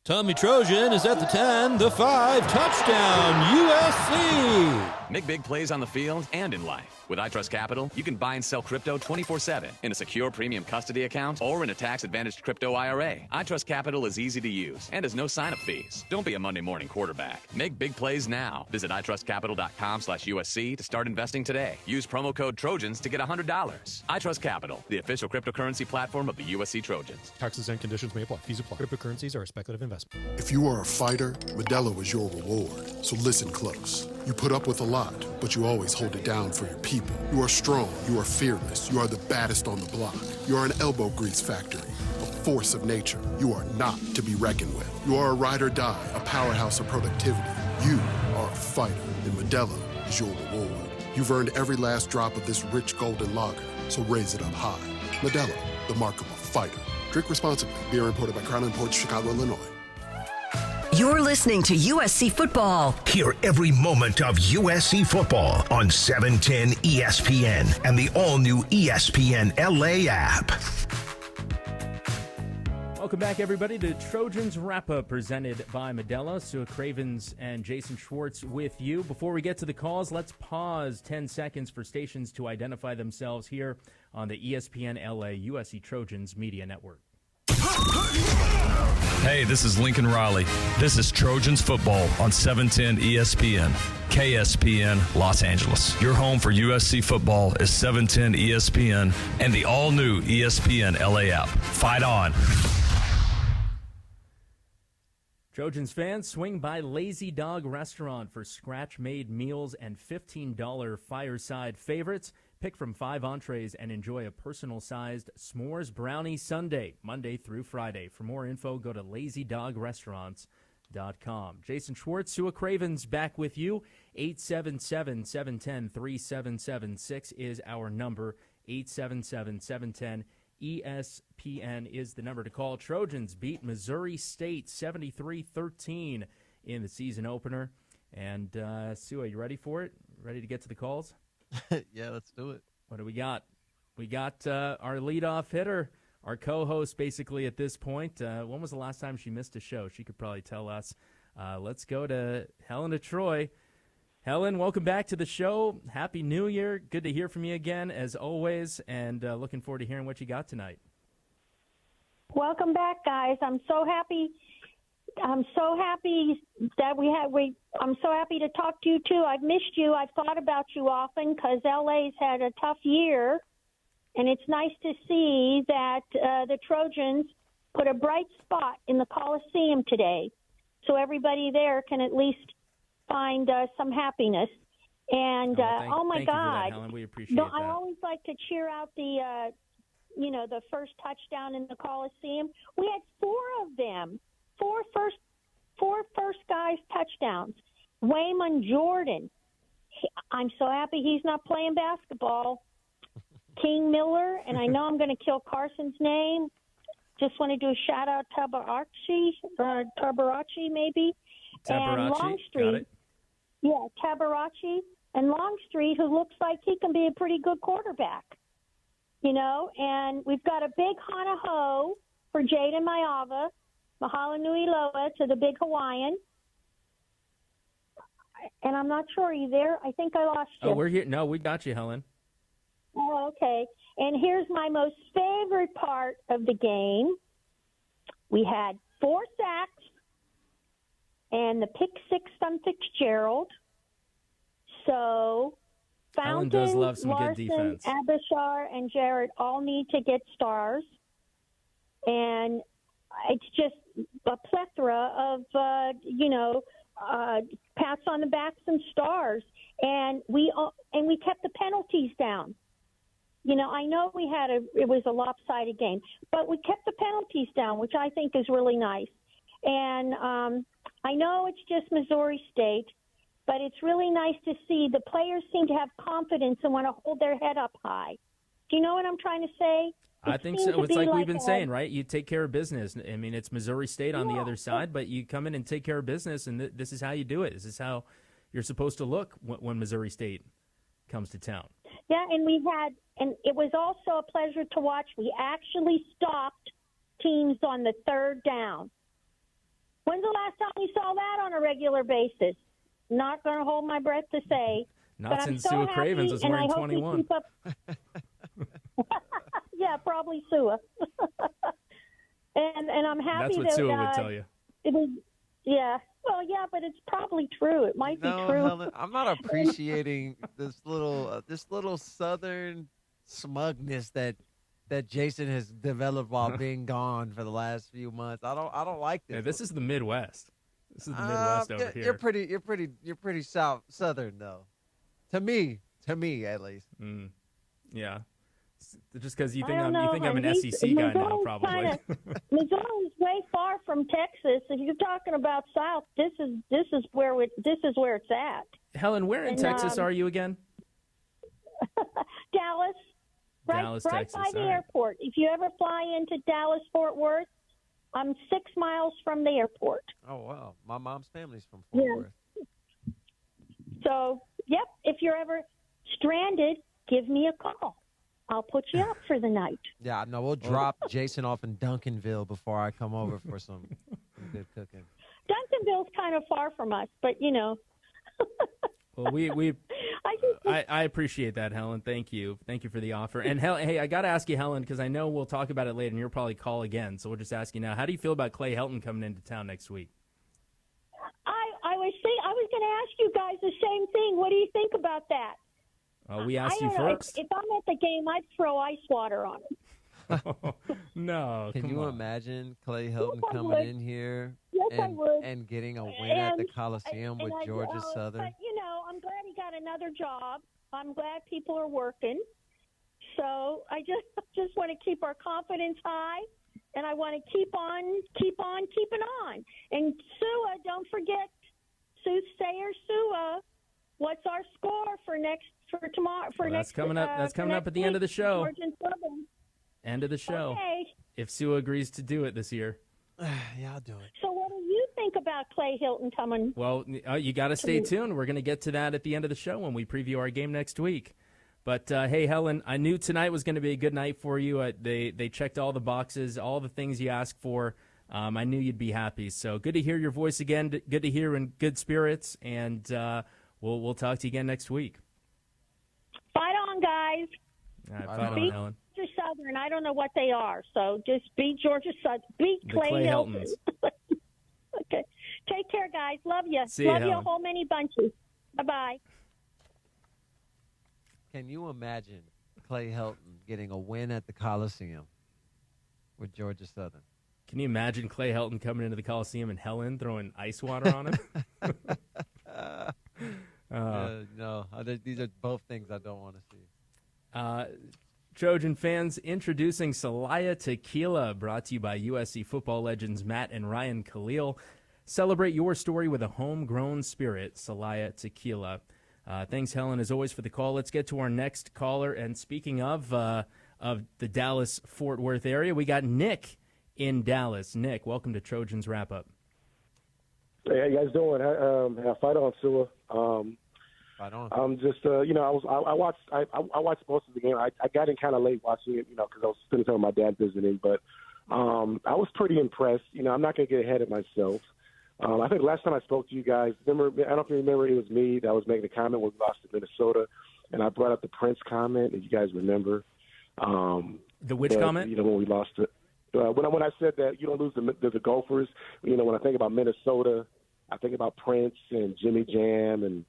Tommy Trojan is at the 10, the 5, touchdown, USC! Make big plays on the field and in life. With iTrust Capital, you can buy and sell crypto 24/7 in a secure premium custody account or in a tax-advantaged crypto IRA. iTrust Capital is easy to use and has no sign-up fees. Don't be a Monday morning quarterback. Make big plays now. Visit iTrustCapital.com/USC to start investing today. Use promo code Trojans to get $100. iTrust Capital, the official cryptocurrency platform of the USC Trojans. Taxes and conditions may apply. Fees apply. Cryptocurrencies are a speculative investment. If you are a fighter, Modelo is your reward. So listen close. You put up with a lot, but you always hold it down for your people. You are strong. You are fearless. You are the baddest on the block. You are an elbow grease factory, a force of nature. You are not to be reckoned with. You are a ride or die, a powerhouse of productivity. You are a fighter, and Modelo is your reward. You've earned every last drop of this rich golden lager, so raise it up high. Modelo, the mark of a fighter. Drink responsibly. Beer imported by Crown Imports, Chicago, Illinois. You're listening to USC Football. Hear every moment of USC football on 710 ESPN and the all-new ESPN LA app. Welcome back, everybody, to Trojans Wrap-Up presented by Modelo. Sue Cravens and Jason Schwartz with you. Before we get to the calls, let's pause 10 seconds for stations to identify themselves here on the ESPN LA USC Trojans Media Network. Hey, this is Lincoln Riley. This is Trojans Football on 710 ESPN. KSPN Los Angeles. Your home for USC football is 710 ESPN and the all-new ESPN LA app. Fight on. Trojans fans, swing by Lazy Dog Restaurant for scratch-made meals and $15 fireside favorites. Pick from 5 entrees and enjoy a personal-sized s'mores brownie sundae, Monday through Friday. For more info, go to lazydogrestaurants.com. Jason Schwartz, Sue Cravens, back with you. 877-710-3776 is our number. 877-710-ESPN is the number to call. Trojans beat Missouri State 73-13 in the season opener. And, Sue, are you ready for it? Ready to get to the calls? Yeah, let's do it. What do we got? We got our leadoff hitter, our co-host basically at this point. When was the last time she missed a show? She could probably tell us. Let's go to Helen of Troy. Helen, welcome back to the show. Happy New Year. Good to hear from you again, as always, and looking forward to hearing what you got tonight. Welcome back, guys. I'm so happy that I'm so happy to talk to you too. I've missed you. I've thought about you often because LA's had a tough year, and it's nice to see that the Trojans put a bright spot in the Coliseum today, so everybody there can at least find some happiness. And oh my God, that, Helen. We appreciate that. I always like to cheer out the first touchdown in the Coliseum. We had 4 of them. Four first guys touchdowns. Wayman Jordan. I'm so happy he's not playing basketball. King Miller, and I know I'm going to kill Carson's name. Just want to do a shout out Tabarachi maybe. And Longstreet. Got it. Yeah, Tabarachi and Longstreet, who looks like he can be a pretty good quarterback. And we've got a big hana ho for Jaden Maiava. Mahalo nui loa to the big Hawaiian. And I'm not sure, are you there? I think I lost you. Oh, we're here. No, we got you, Helen. Oh, okay. And here's my most favorite part of the game. We had 4 sacks and the pick 6 on Fitzgerald. So Helen Fountain, does love some Larson, good defense. Abishar, and Jarrett all need to get stars. And it's just a plethora of, pats on the backs and stars. And we kept the penalties down. I know it was a lopsided game, but we kept the penalties down, which I think is really nice. And I know it's just Missouri State, but it's really nice to see the players seem to have confidence and want to hold their head up high. Do you know what I'm trying to say? I think so. It's like we've been saying, right? You take care of business. I mean, it's Missouri State on the other side, but you come in and take care of business, and this is how you do it. This is how you're supposed to look when Missouri State comes to town. Yeah, and it was also a pleasure to watch. We actually stopped teams on the 3rd down. When's the last time we saw that on a regular basis? Not going to hold my breath to say. Not since Sue Cravens was wearing 21. Yeah, probably Sue. and I'm happy that's what Sue would tell you. It was, yeah. Well, yeah, but it's probably true. It might be true. Helen, I'm not appreciating this little Southern smugness that Jason has developed while being gone for the last few months. I don't like this. Yeah, this is the Midwest. This is the Midwest over here. You're pretty Southern though. To me at least. Yeah. Just because you think I'm an SEC guy now, probably. Missouri's way far from Texas. If you're talking about South, this is where it's at. Helen, where in Texas are you again? Dallas. Dallas, right Texas. by the airport. If you ever fly into Dallas, Fort Worth, I'm 6 miles from the airport. Oh, wow. My mom's family's from Fort Worth. So, yep, if you're ever stranded, give me a call. I'll put you up for the night. Yeah, no, we'll drop Jason off in Duncanville before I come over for some good cooking. Duncanville's kind of far from us, but, you know. Well, I appreciate that, Helen. Thank you for the offer. And hey, I got to ask you, Helen, because I know we'll talk about it later, and you'll probably call again. So we'll just ask you now. How do you feel about Clay Helton coming into town next week? I was going to ask you guys the same thing. What do you think about that? We asked you first. If I'm at the game, I'd throw ice water on him. No, Can you imagine Clay Helton coming in here and getting a win at the Coliseum with Georgia Southern? But, you know, I'm glad he got another job. I'm glad people are working. So I just want to keep our confidence high, and I want to keep on keeping on. And Sua, don't forget, Soothsayer Sua. What's our score for tomorrow? That's coming up. That's coming up at the end of the show. End of the show. Okay. If Sua agrees to do it this year. Yeah, I'll do it. So what do you think about Clay Helton coming? Well, you got to stay tuned. We're going to get to that at the end of the show when we preview our game next week. But, hey, Helen, I knew tonight was going to be a good night for you. They checked all the boxes, all the things you asked for. I knew you'd be happy. So good to hear your voice again. Good to hear in good spirits. And we'll talk to you again next week. Fight on, guys. All right, fight on, Helen. Georgia Southern. I don't know what they are, so just beat Georgia Southern. Beat Clay Helton. Okay. Take care, guys. Love you. Love you a whole many bunches. Bye-bye. Can you imagine Clay Helton getting a win at the Coliseum with Georgia Southern? Can you imagine Clay Helton coming into the Coliseum and Helen throwing ice water on him? No, these are both things I don't want to see. Trojan fans, introducing Celaya Tequila, brought to you by USC football legends Matt and Ryan Khalil. Celebrate your story with a homegrown spirit, Celaya Tequila. Thanks, Helen, as always, for the call. Let's get to our next caller. And speaking of the Dallas-Fort Worth area, we got Nick in Dallas. Nick, welcome to Trojans Wrap-Up. Hey, how you guys doing? Fight on, Sua. Fight on. I'm just, I watched most of the game. I got in kind of late watching it, because I was spending time with my dad visiting. But I was pretty impressed. I'm not going to get ahead of myself. I think last time I spoke to you guys, I don't know if you remember, it was me that was making the comment when we lost to Minnesota, and I brought up the Prince comment, if you guys remember. The which comment? When we lost it. When I said that you don't lose the Gophers, when I think about Minnesota, I think about Prince and Jimmy Jam and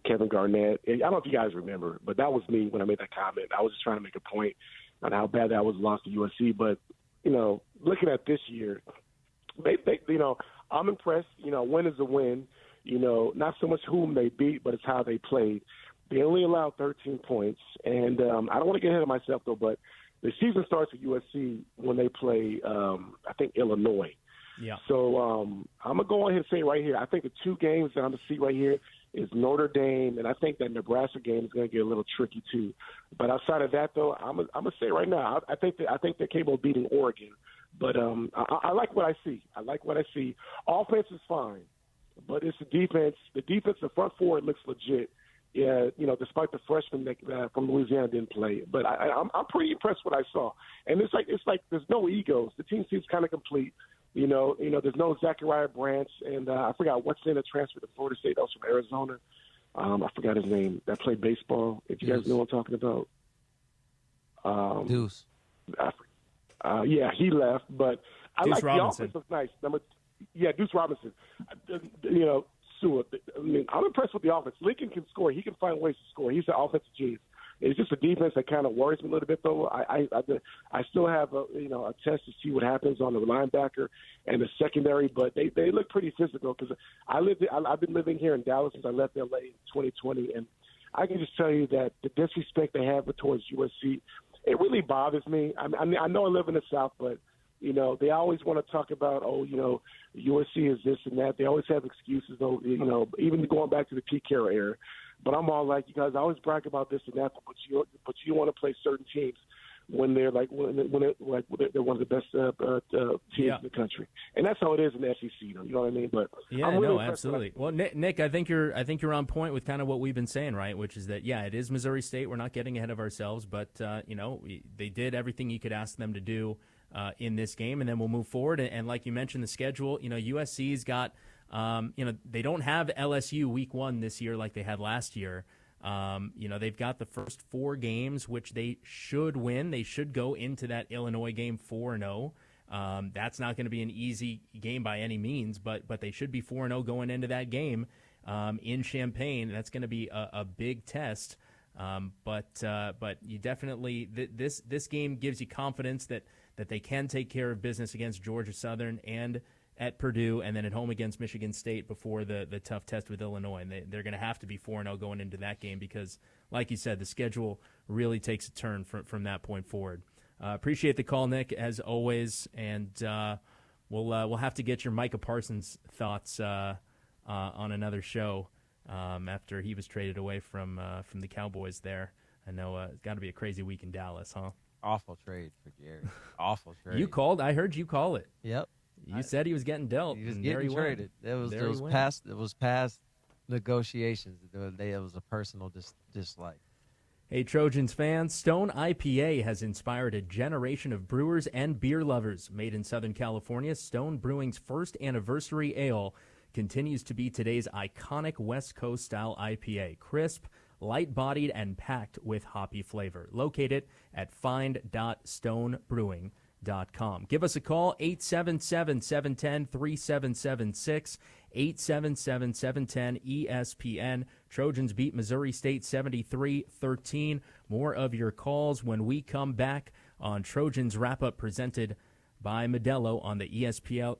Kevin Garnett. I don't know if you guys remember, but that was me when I made that comment. I was just trying to make a point on how bad that was lost to USC. But, looking at this year, they I'm impressed. Win is a win. Not so much whom they beat, but it's how they played. They only allowed 13 points. And I don't want to get ahead of myself, though, but the season starts at USC when they play, I think, Illinois. Yeah. So I'm going to go ahead and say right here, I think the two games that I'm going to see right here is Notre Dame, and I think that Nebraska game is going to get a little tricky too. But outside of that, though, I'm going to say right now, I think they're capable of beating Oregon. But I like what I see. Offense is fine, but it's the defense. The defense, the front four, it looks legit. Yeah, despite the freshmen that from Louisiana didn't play. But I'm pretty impressed with what I saw. And it's like there's no egos. The team seems kind of complete. There's no Zachariah Branch, and I forgot what's in a transfer to Florida State. That was from Arizona. I forgot his name. That played baseball. If you guys know what I'm talking about. Deuce. Yeah, he left, but I Deuce like Robinson. The offense was nice. Deuce Robinson. Sua. I'm impressed with the offense. Lincoln can score. He can find ways to score. He's an offensive genius. It's just a defense that kind of worries me a little bit, though. I still have a test to see what happens on the linebacker and the secondary, but they look pretty physical because I've been living here in Dallas since I left LA in 2020, and I can just tell you that the disrespect they have towards USC, it really bothers me. I mean, I know I live in the South, but, you know, they always want to talk about, oh, you know, USC is this and that. They always have excuses, though, you know, even going back to the Pete Carroll era. But I'm all like, you guys always brag about this and that, but you want to play certain teams when they're like when they're one of the best teams in the country, and that's how it is in the SEC. You know what I mean? But yeah, I'm really absolutely. Well, Nick, I think you're on point with kind of what we've been saying, right? Which is that it is Missouri State. We're not getting ahead of ourselves, but you know, they did everything you could ask them to do in this game, and then we'll move forward. And like you mentioned, the schedule. You know, USC's got. You know, they don't have LSU week 1 this year like they had last year. You know, they've got the first 4 games, which they should win. They should go into that Illinois game 4-0. That's not going to be an easy game by any means, but they should be 4-0 going into that game in Champaign. That's going to be a big test. But you definitely this game gives you confidence that they can take care of business against Georgia Southern and at Purdue, and then at home against Michigan State before the tough test with Illinois. And they're going to have to be 4-0 going into that game because, like you said, the schedule really takes a turn from that point forward. Appreciate the call, Nick, as always, and we'll have to get your Micah Parsons thoughts on another show after he was traded away from the Cowboys there. I know it's got to be a crazy week in Dallas, huh? Awful trade for Gary. Awful trade. You called. I heard you call it. Yep. You said he was getting dealt. He was getting traded. It was past negotiations. It was a personal dislike. Hey, Trojans fans, Stone IPA has inspired a generation of brewers and beer lovers. Made in Southern California, Stone Brewing's first anniversary ale continues to be today's iconic West Coast style IPA. Crisp, light-bodied, and packed with hoppy flavor. Located at find.stonebrewing.com. Give us a call, 877-710-3776, 877-710-ESPN. Trojans beat Missouri State 73-13. More of your calls when we come back on Trojans Wrap-Up presented by Modelo on the ESPN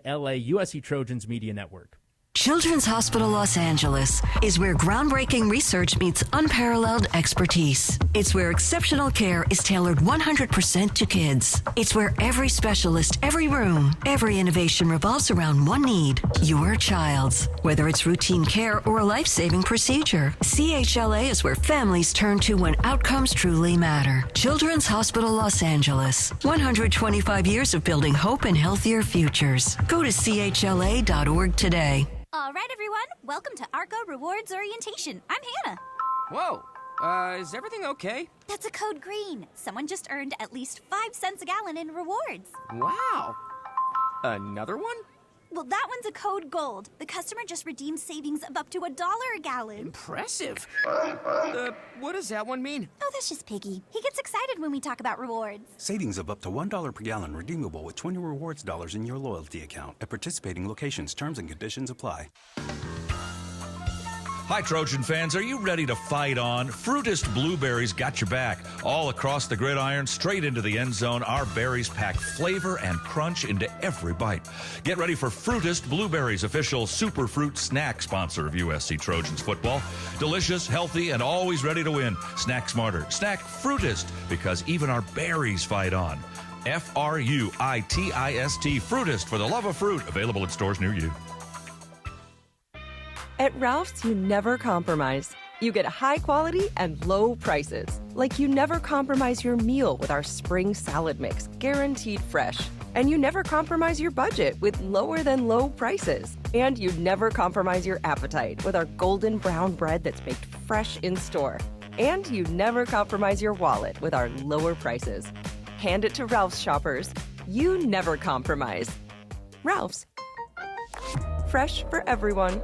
LA USC Trojans Media Network. Children's Hospital Los Angeles is where groundbreaking research meets unparalleled expertise. It's where exceptional care is tailored 100% to kids. It's where every specialist, every room, every innovation revolves around one need, your child's. Whether it's routine care or a life-saving procedure, CHLA is where families turn to when outcomes truly matter. Children's Hospital Los Angeles, 125 years of building hope and healthier futures. Go to chla.org today. All right, everyone. Welcome to ARCO Rewards Orientation. I'm Hannah. Whoa. Is everything okay? That's a code green. Someone just earned at least 5 cents a gallon in rewards. Wow. Another one? Well, that one's a code gold. The customer just redeemed savings of up to $1 a gallon. Impressive. What does that one mean? Oh, that's just Piggy. He gets excited when we talk about rewards. Savings of up to $1 per gallon redeemable with 20 rewards dollars in your loyalty account. At participating locations, terms and conditions apply. Hi, Trojan fans. Are you ready to fight on? Fruitist Blueberries got your back. All across the gridiron, straight into the end zone, our berries pack flavor and crunch into every bite. Get ready for Fruitist Blueberries, official superfruit snack sponsor of USC Trojans football. Delicious, healthy, and always ready to win. Snack smarter. Snack Fruitist, because even our berries fight on. Fruitist, Fruitist, for the love of fruit. Available in stores near you. At Ralph's, you never compromise. You get high quality and low prices. Like you never compromise your meal with our spring salad mix, guaranteed fresh. And you never compromise your budget with lower than low prices. And you never compromise your appetite with our golden brown bread that's baked fresh in store. And you never compromise your wallet with our lower prices. Hand it to Ralph's shoppers. You never compromise. Ralph's. Fresh for everyone.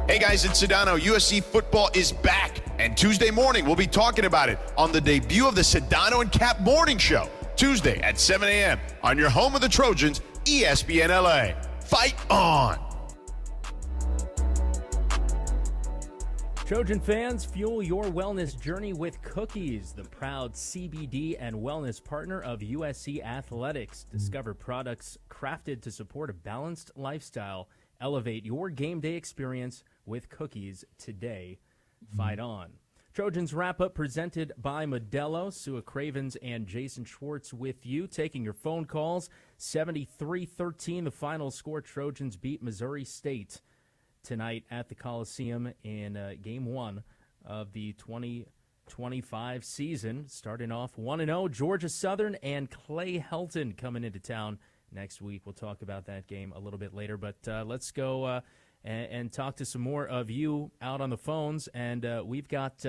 Hey guys, it's Sedano. USC football is back, and Tuesday morning we'll be talking about it on the debut of the Sedano and Cap Morning Show, Tuesday at 7 a.m. on your home of the Trojans, ESPN LA. Fight on! Trojan fans, fuel your wellness journey with Cookies, the proud CBD and wellness partner of USC Athletics. Discover products crafted to support a balanced lifestyle. Elevate your game day experience with cookies today. Fight on. Trojans wrap-up presented by Modelo. Sua Cravens and Jason Schwartz with you, taking your phone calls. 73-13, the final score. Trojans beat Missouri State tonight at the Coliseum in Game 1 of the 2025 season. Starting off 1-0, Georgia Southern and Clay Helton coming into town next week. We'll talk about that game a little bit later, but let's go and talk to some more of you out on the phones. And we've got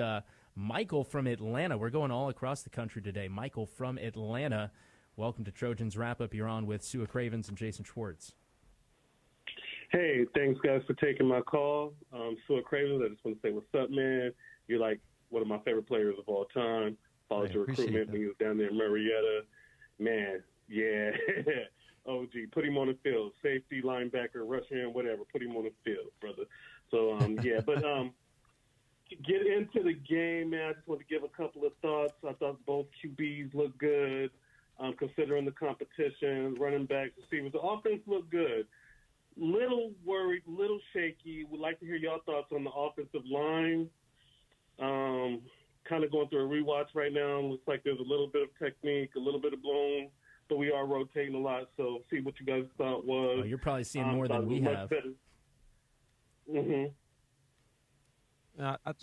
Michael from Atlanta. We're going all across the country today. Michael from Atlanta, welcome to Trojans Wrap-Up. You're on with Sua Cravens and Jason Schwartz. Hey, thanks, guys, for taking my call. Sua Cravens, I just want to say what's up, man. You're like one of my favorite players of all time. Followed your recruitment when you was down there in Marietta. Man, yeah. OG, put him on the field. Safety, linebacker, rusher, and whatever. Put him on the field, brother. So, yeah. But get into the game, man. I just want to give a couple of thoughts. I thought both QBs looked good, considering the competition, running backs, receivers. The offense looked good. Little worried, little shaky. Would like to hear your thoughts on the offensive line. Kind of going through a rewatch right now. Looks like there's a little bit of technique, a little bit of bloom. But we are rotating a lot, so see what you guys thought was. Oh, you're probably seeing more than we have. Mm-hmm. That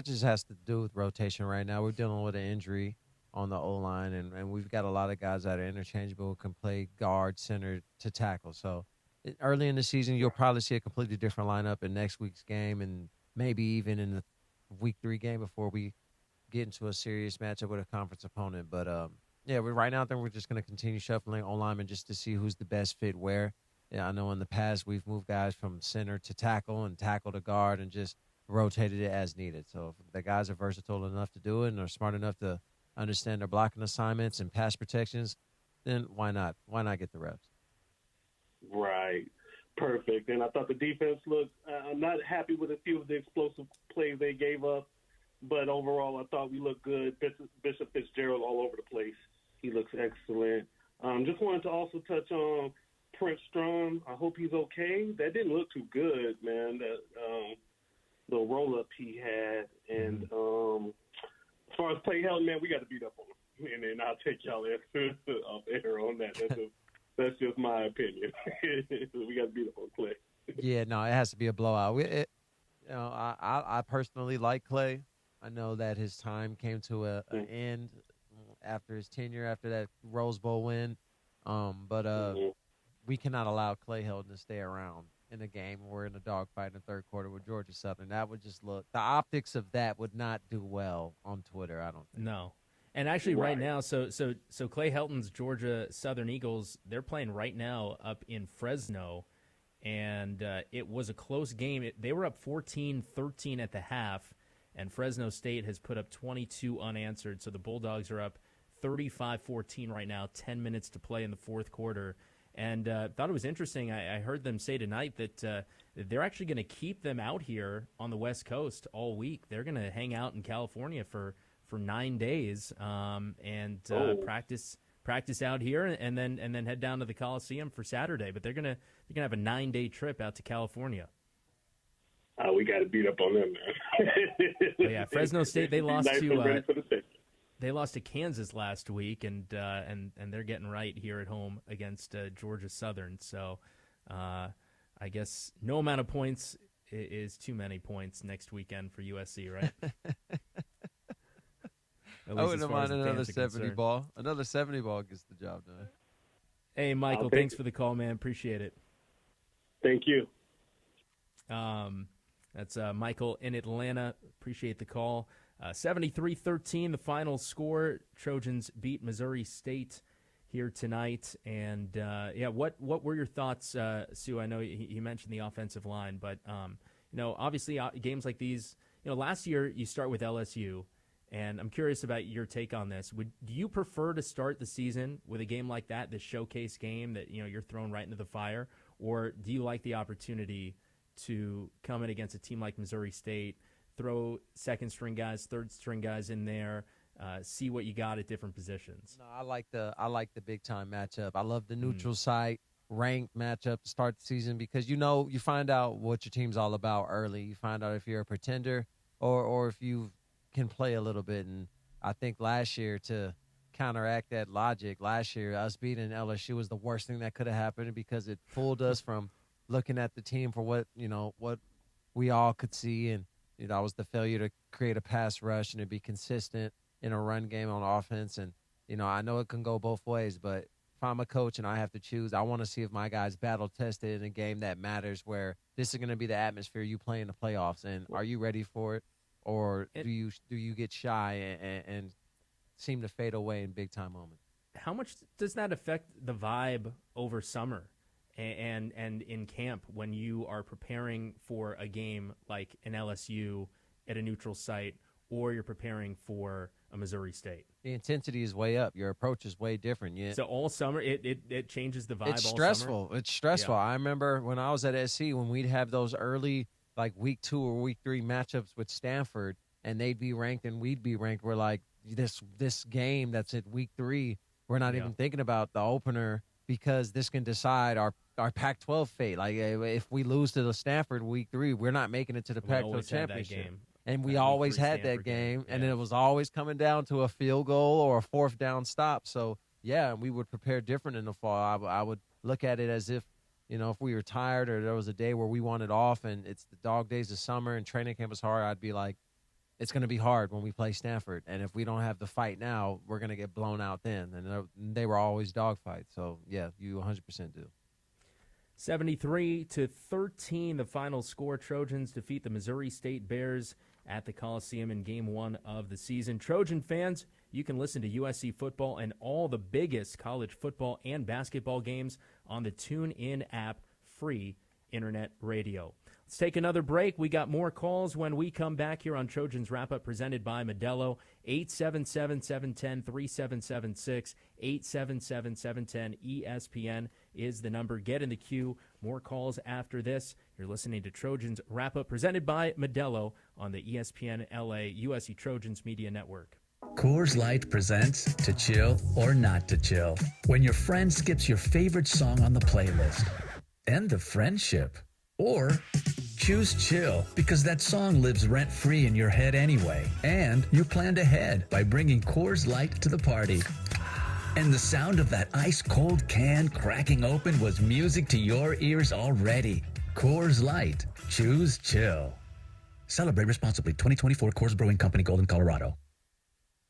just has to do with rotation right now. We're dealing with an injury on the O-line, and we've got a lot of guys that are interchangeable who can play guard, center, to tackle. So early in the season, you'll probably see a completely different lineup in next week's game and maybe even in the Week 3 game before we get into a serious matchup with a conference opponent. But, yeah, right now I think we're just going to continue shuffling O-linemen just to see who's the best fit where. Yeah, I know in the past we've moved guys from center to tackle and tackle to guard and just rotated it as needed. So if the guys are versatile enough to do it and are smart enough to understand their blocking assignments and pass protections, then why not? Why not get the reps? Right. Perfect. And I thought the defense looked I'm not happy with a few of the explosive plays they gave up, but overall I thought we looked good. Bishop Fitzgerald all over the place. He looks excellent. Just wanted to also touch on Prince Strom. I hope he's okay. That didn't look too good, man. That the roll-up he had. And as far as Clay Helton, man, we got to beat up on him. And then I'll take y'all off air on that. That's just my opinion. We got to beat up on Clay. Yeah, no, it has to be a blowout. I personally like Clay. I know that his time came to an end after his tenure, after that Rose Bowl win. But we cannot allow Clay Helton to stay around in a game where we're in a dogfight in the third quarter with Georgia Southern. That would just look – the optics of that would not do well on Twitter, I don't think. No. And actually right now, so Clay Helton's Georgia Southern Eagles, they're playing right now up in Fresno, and it was a close game. They were up 14-13 at the half, and Fresno State has put up 22 unanswered. So the Bulldogs are up 35-14 right now, 10 minutes to play in the fourth quarter. And thought it was interesting. I heard them say tonight that they're actually going to keep them out here on the West Coast all week. They're going to hang out in California for 9 days and practice out here and then head down to the Coliseum for Saturday. But they're gonna have a 9-day trip out to California. We got to beat up on them, man. Yeah, Fresno State they lost to Kansas last week, and they're getting right here at home against Georgia Southern. So I guess no amount of points is too many points next weekend for USC, right? I wouldn't mind another 70 ball. Another 70 ball gets the job done. Hey, Michael, thanks for the call, man. Appreciate it. Thank you. That's Michael in Atlanta. Appreciate the call. 73-13, the final score. Trojans beat Missouri State here tonight. And, what were your thoughts, Sue? I know you mentioned the offensive line, but, obviously games like these, last year you start with LSU. And I'm curious about your take on this. Do you prefer to start the season with a game like that, this showcase game that you're thrown right into the fire, or do you like the opportunity to come in against a team like Missouri State, throw second-string guys, third-string guys in there, see what you got at different positions? No, I like the big-time matchup. I love the neutral site. ranked matchup to start the season because you find out what your team's all about early. You find out if you're a pretender or if you can play a little bit. And I think last year, to counteract that logic, us beating LSU was the worst thing that could have happened because it fooled us from looking at the team for what we all could see. And that was the failure to create a pass rush and to be consistent in a run game on offense. And I know it can go both ways, but if I'm a coach and I have to choose, I want to see if my guys battle-tested in a game that matters where this is going to be the atmosphere you play in the playoffs. And are you ready for it? Or do you get shy and seem to fade away in big-time moments? How much does that affect the vibe over summer and in camp when you are preparing for a game like an LSU at a neutral site or you're preparing for a Missouri State? The intensity is way up. Your approach is way different. So all summer, it changes the vibe. It's all stressful. Summer? It's stressful. Yeah. I remember when I was at SC, when we'd have those early, like week 2 or week 3 matchups with Stanford, and they'd be ranked and we'd be ranked. We're like, this game that's at week 3, we're not even thinking about the opener because this can decide our Pac-12 fate. Like if we lose to the Stanford week 3, we're not making it to the Pac-12 championship. And we always had that game, and it was always coming down to a field goal or a 4th down stop. So, yeah, we would prepare different in the fall. I would look at it as if, if we were tired or there was a day where we wanted off and it's the dog days of summer and training camp is hard, I'd be like, it's going to be hard when we play Stanford. And if we don't have the fight now, we're going to get blown out then. And they were always dogfights. So, yeah, you 100% do. 73-13, the final score. Trojans defeat the Missouri State Bears at the Coliseum in Game 1 of the season. Trojan fans, you can listen to USC football and all the biggest college football and basketball games on the TuneIn app, free internet radio. Let's take another break. We got more calls when we come back here on Trojans Wrap-Up presented by Modelo. 877-710-3776. 877-710-ESPN is the number. Get in the queue. More calls after this. You're listening to Trojans Wrap-Up presented by Modelo on the ESPN LA USC Trojans Media Network. Coors Light presents To Chill or Not to Chill. When your friend skips your favorite song on the playlist. End the friendship. Or choose chill because that song lives rent-free in your head anyway. And you planned ahead by bringing Coors Light to the party. And the sound of that ice-cold can cracking open was music to your ears already. Coors Light. Choose chill. Celebrate responsibly. 2024 Coors Brewing Company, Golden, Colorado.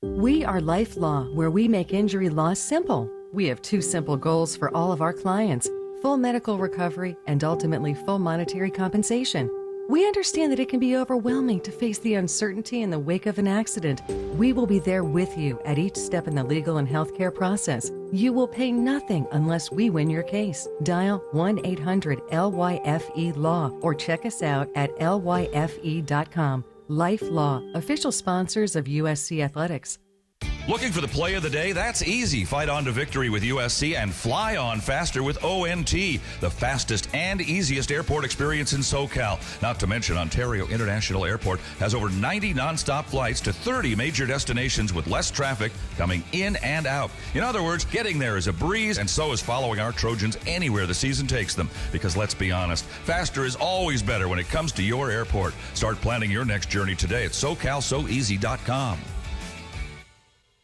We are Life Law, where we make injury law simple. We have 2 simple goals for all of our clients: full medical recovery and ultimately full monetary compensation. We understand that it can be overwhelming to face the uncertainty in the wake of an accident. We will be there with you at each step in the legal and healthcare process. You will pay nothing unless we win your case. Dial 1-800-LYFE-LAW or check us out at lyfe.com. Life Law, official sponsors of USC Athletics. Looking for the play of the day? That's easy. Fight on to victory with USC and fly on faster with ONT, the fastest and easiest airport experience in SoCal. Not to mention, Ontario International Airport has over 90 nonstop flights to 30 major destinations with less traffic coming in and out. In other words, getting there is a breeze, and so is following our Trojans anywhere the season takes them. Because let's be honest, faster is always better when it comes to your airport. Start planning your next journey today at SoCalSoEasy.com.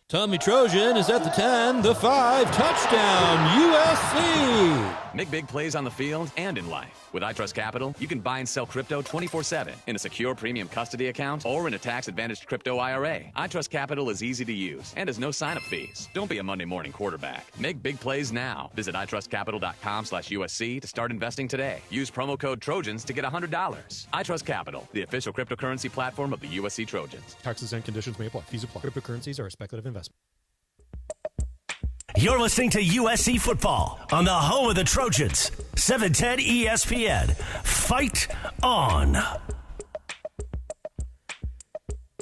Tommy Trojan is at the 10, the 5, touchdown, USC! Make big plays on the field and in life. With iTrust Capital, you can buy and sell crypto 24/7 in a secure premium custody account or in a tax-advantaged crypto IRA. iTrust Capital is easy to use and has no sign-up fees. Don't be a Monday morning quarterback. Make big plays now. Visit itrustcapital.com/USC to start investing today. Use promo code Trojans to get $100. iTrust Capital, the official cryptocurrency platform of the USC Trojans. Taxes and conditions may apply. Fees apply. Cryptocurrencies are a speculative investment. You're listening to USC Football on the home of the Trojans. 710 ESPN. Fight on.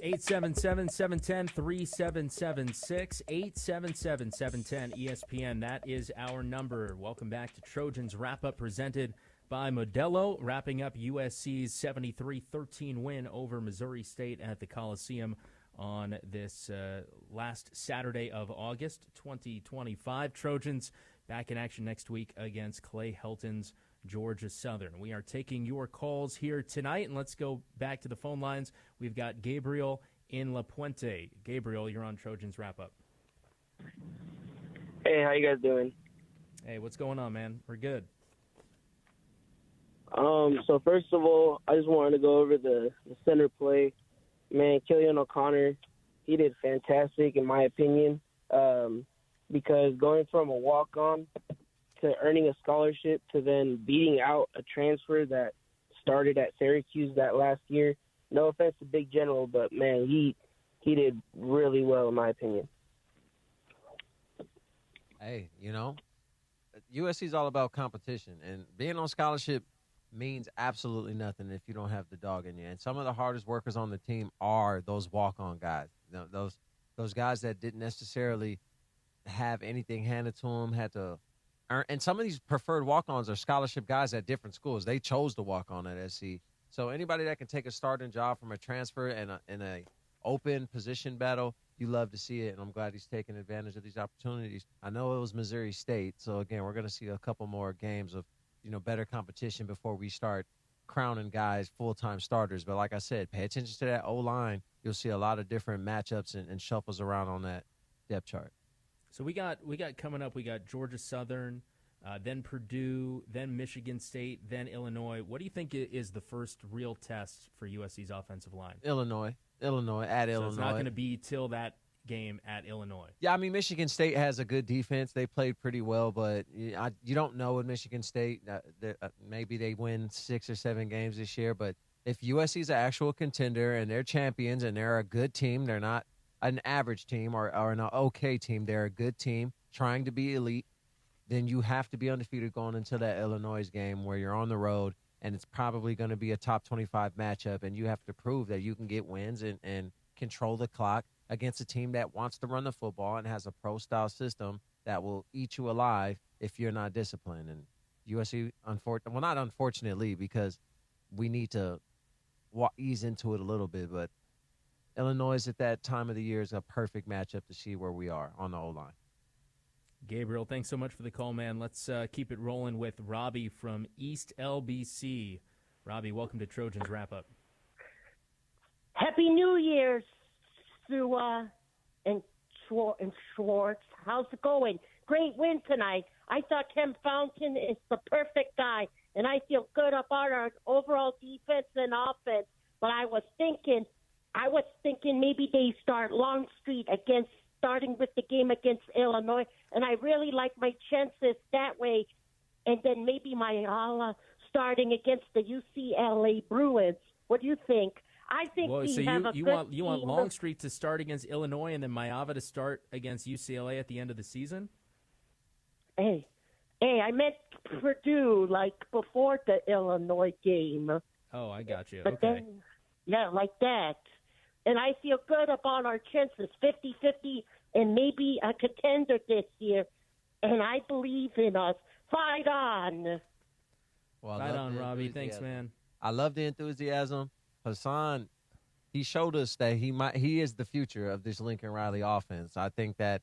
877-710-3776. 877-710-ESPN. That is our number. Welcome back to Trojans Wrap-Up presented by Modelo, wrapping up USC's 73-13 win over Missouri State at the Coliseum on this last Saturday of August 2025. Trojans back in action next week against Clay Helton's Georgia Southern. We are taking your calls here tonight, and let's go back to the phone lines. We've got Gabriel in La Puente. Gabriel, you're on Trojans Wrap-Up. Hey, how you guys doing? Hey, what's going on, man? We're good. So first of all, I just wanted to go over the center play. Man, Killian O'Connor, he did fantastic in my opinion, because going from a walk-on to earning a scholarship to then beating out a transfer that started at Syracuse that last year. No offense to Big General, but, man, he did really well in my opinion. Hey, USC is all about competition, and being on scholarship means absolutely nothing if you don't have the dog in you. And some of the hardest workers on the team are those walk-on guys. Those guys that didn't necessarily have anything handed to them, had to earn. And some of these preferred walk-ons are scholarship guys at different schools. They chose to walk on at SC. So anybody that can take a starting job from a transfer and in a open position battle, you love to see it, and I'm glad he's taking advantage of these opportunities. I know it was Missouri State, so, again, we're going to see a couple more games of, better competition before we start crowning guys full-time starters. But like I said, pay attention to that O-line. You'll see a lot of different matchups and shuffles around on that depth chart. So we got coming up, we got Georgia Southern, then Purdue, then Michigan State, then Illinois. What do you think is the first real test for USC's offensive line? Illinois, at Illinois. So it's not going to be till that game at Illinois. Yeah, I mean, Michigan State has a good defense. They played pretty well, but you don't know with Michigan State. Maybe they win 6 or 7 games this year, but if USC's an actual contender and they're champions and they're a good team, they're not an average team or an okay team, they're a good team trying to be elite, then you have to be undefeated going into that Illinois game where you're on the road, and it's probably going to be a top 25 matchup, and you have to prove that you can get wins and control the clock against a team that wants to run the football and has a pro-style system that will eat you alive if you're not disciplined. And USC, not unfortunately, because we need to ease into it a little bit, but Illinois at that time of the year is a perfect matchup to see where we are on the O-line. Gabriel, thanks so much for the call, man. Let's keep it rolling with Robbie from East LBC. Robbie, welcome to Trojans Wrap-Up. Happy New Year, Sua and Schwartz. How's it going? Great win tonight. I thought Ken Fountain is the perfect guy, and I feel good about our overall defense and offense. But I was thinking maybe they start Longstreet starting with the game against Illinois, and I really like my chances that way. And then maybe my starting against the UCLA Bruins. What do you think? I think you want Longstreet to start against Illinois and then Maava to start against UCLA at the end of the season? Hey, I meant Purdue, like before the Illinois game. Oh, I got you. But okay. Then, like that. And I feel good about our chances, 50-50, and maybe a contender this year. And I believe in us. Fight on. Well, fight on, Robbie. Thanks, man. I love the enthusiasm. Hassan, he showed us that he is the future of this Lincoln Riley offense. I think that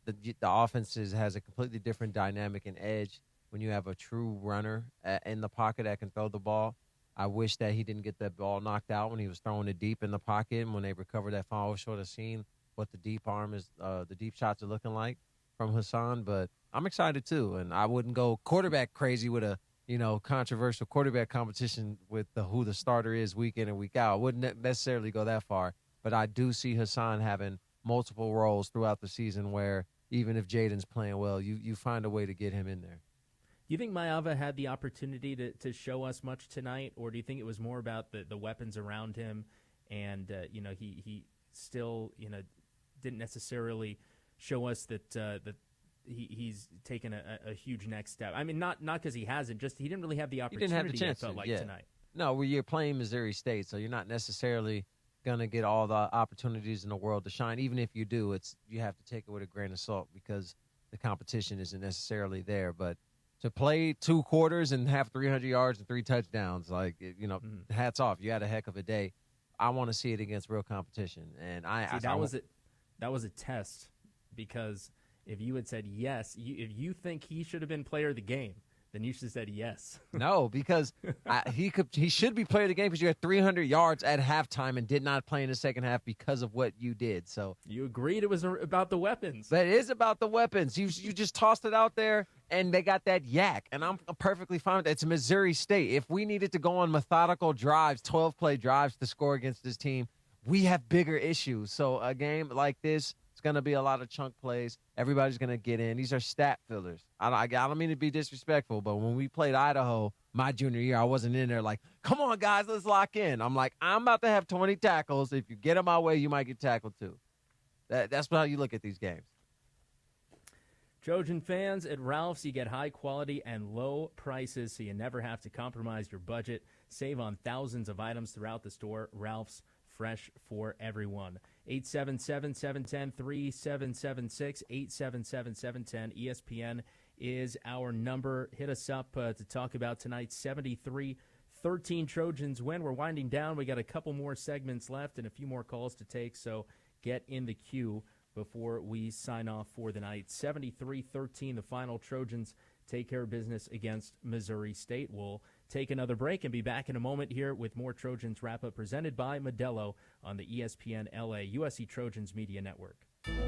the offense has a completely different dynamic and edge when you have a true runner in the pocket that can throw the ball. I wish that he didn't get that ball knocked out when he was throwing it deep in the pocket. And when they recovered that fall, I wish I would have seen what the deep shots are looking like from Hassan. But I'm excited too, and I wouldn't go quarterback crazy with a controversial quarterback competition with who the starter is week in and week out. I wouldn't necessarily go that far, but I do see Hassan having multiple roles throughout the season where even if Jaden's playing well, you find a way to get him in there. Do you think Maava had the opportunity to show us much tonight, or do you think it was more about the weapons around him and, he still, didn't necessarily show us that he's taken a huge next step? I mean, not because he hasn't, just he didn't really have the opportunity. He didn't have the chance tonight. No, you're playing Missouri State, so you're not necessarily going to get all the opportunities in the world to shine. Even if you do, you have to take it with a grain of salt because the competition isn't necessarily there. But to play 2 quarters and have 300 yards and 3 touchdowns, hats off. You had a heck of a day. I want to see it against real competition, and that was a test because if you had said yes. If you think he should have been player of the game, then you should have said yes. No, because he should be player of the game because you had 300 yards at halftime and did not play in the second half because of what you did. So you agreed it was about the weapons. But it is about the weapons. You just tossed it out there, and they got that yak, and I'm perfectly fine with that. It's Missouri State. If we needed to go on methodical drives, 12-play drives to score against this team, we have bigger issues. So a game like this, it's going to be a lot of chunk plays. Everybody's going to get in. These are stat fillers. I don't mean to be disrespectful, but when we played Idaho my junior year, I wasn't in there like, come on, guys, let's lock in. I'm like, I'm about to have 20 tackles. If you get in my way, you might get tackled too. That's how you look at these games. Trojan fans, at Ralph's, you get high quality and low prices, so you never have to compromise your budget. Save on thousands of items throughout the store. Ralph's, fresh for everyone. 877-710-3776, 877-710. ESPN is our number. Hit us up to talk about tonight's 73-13 Trojans win. We're winding down. We got a couple more segments left and a few more calls to take, so get in the queue before we sign off for the night. 73-13, the final. Trojans take care of business against Missouri State. We'll take another break and be back in a moment here with more Trojans Wrap-Up presented by Modelo on the ESPN LA USC Trojans Media Network.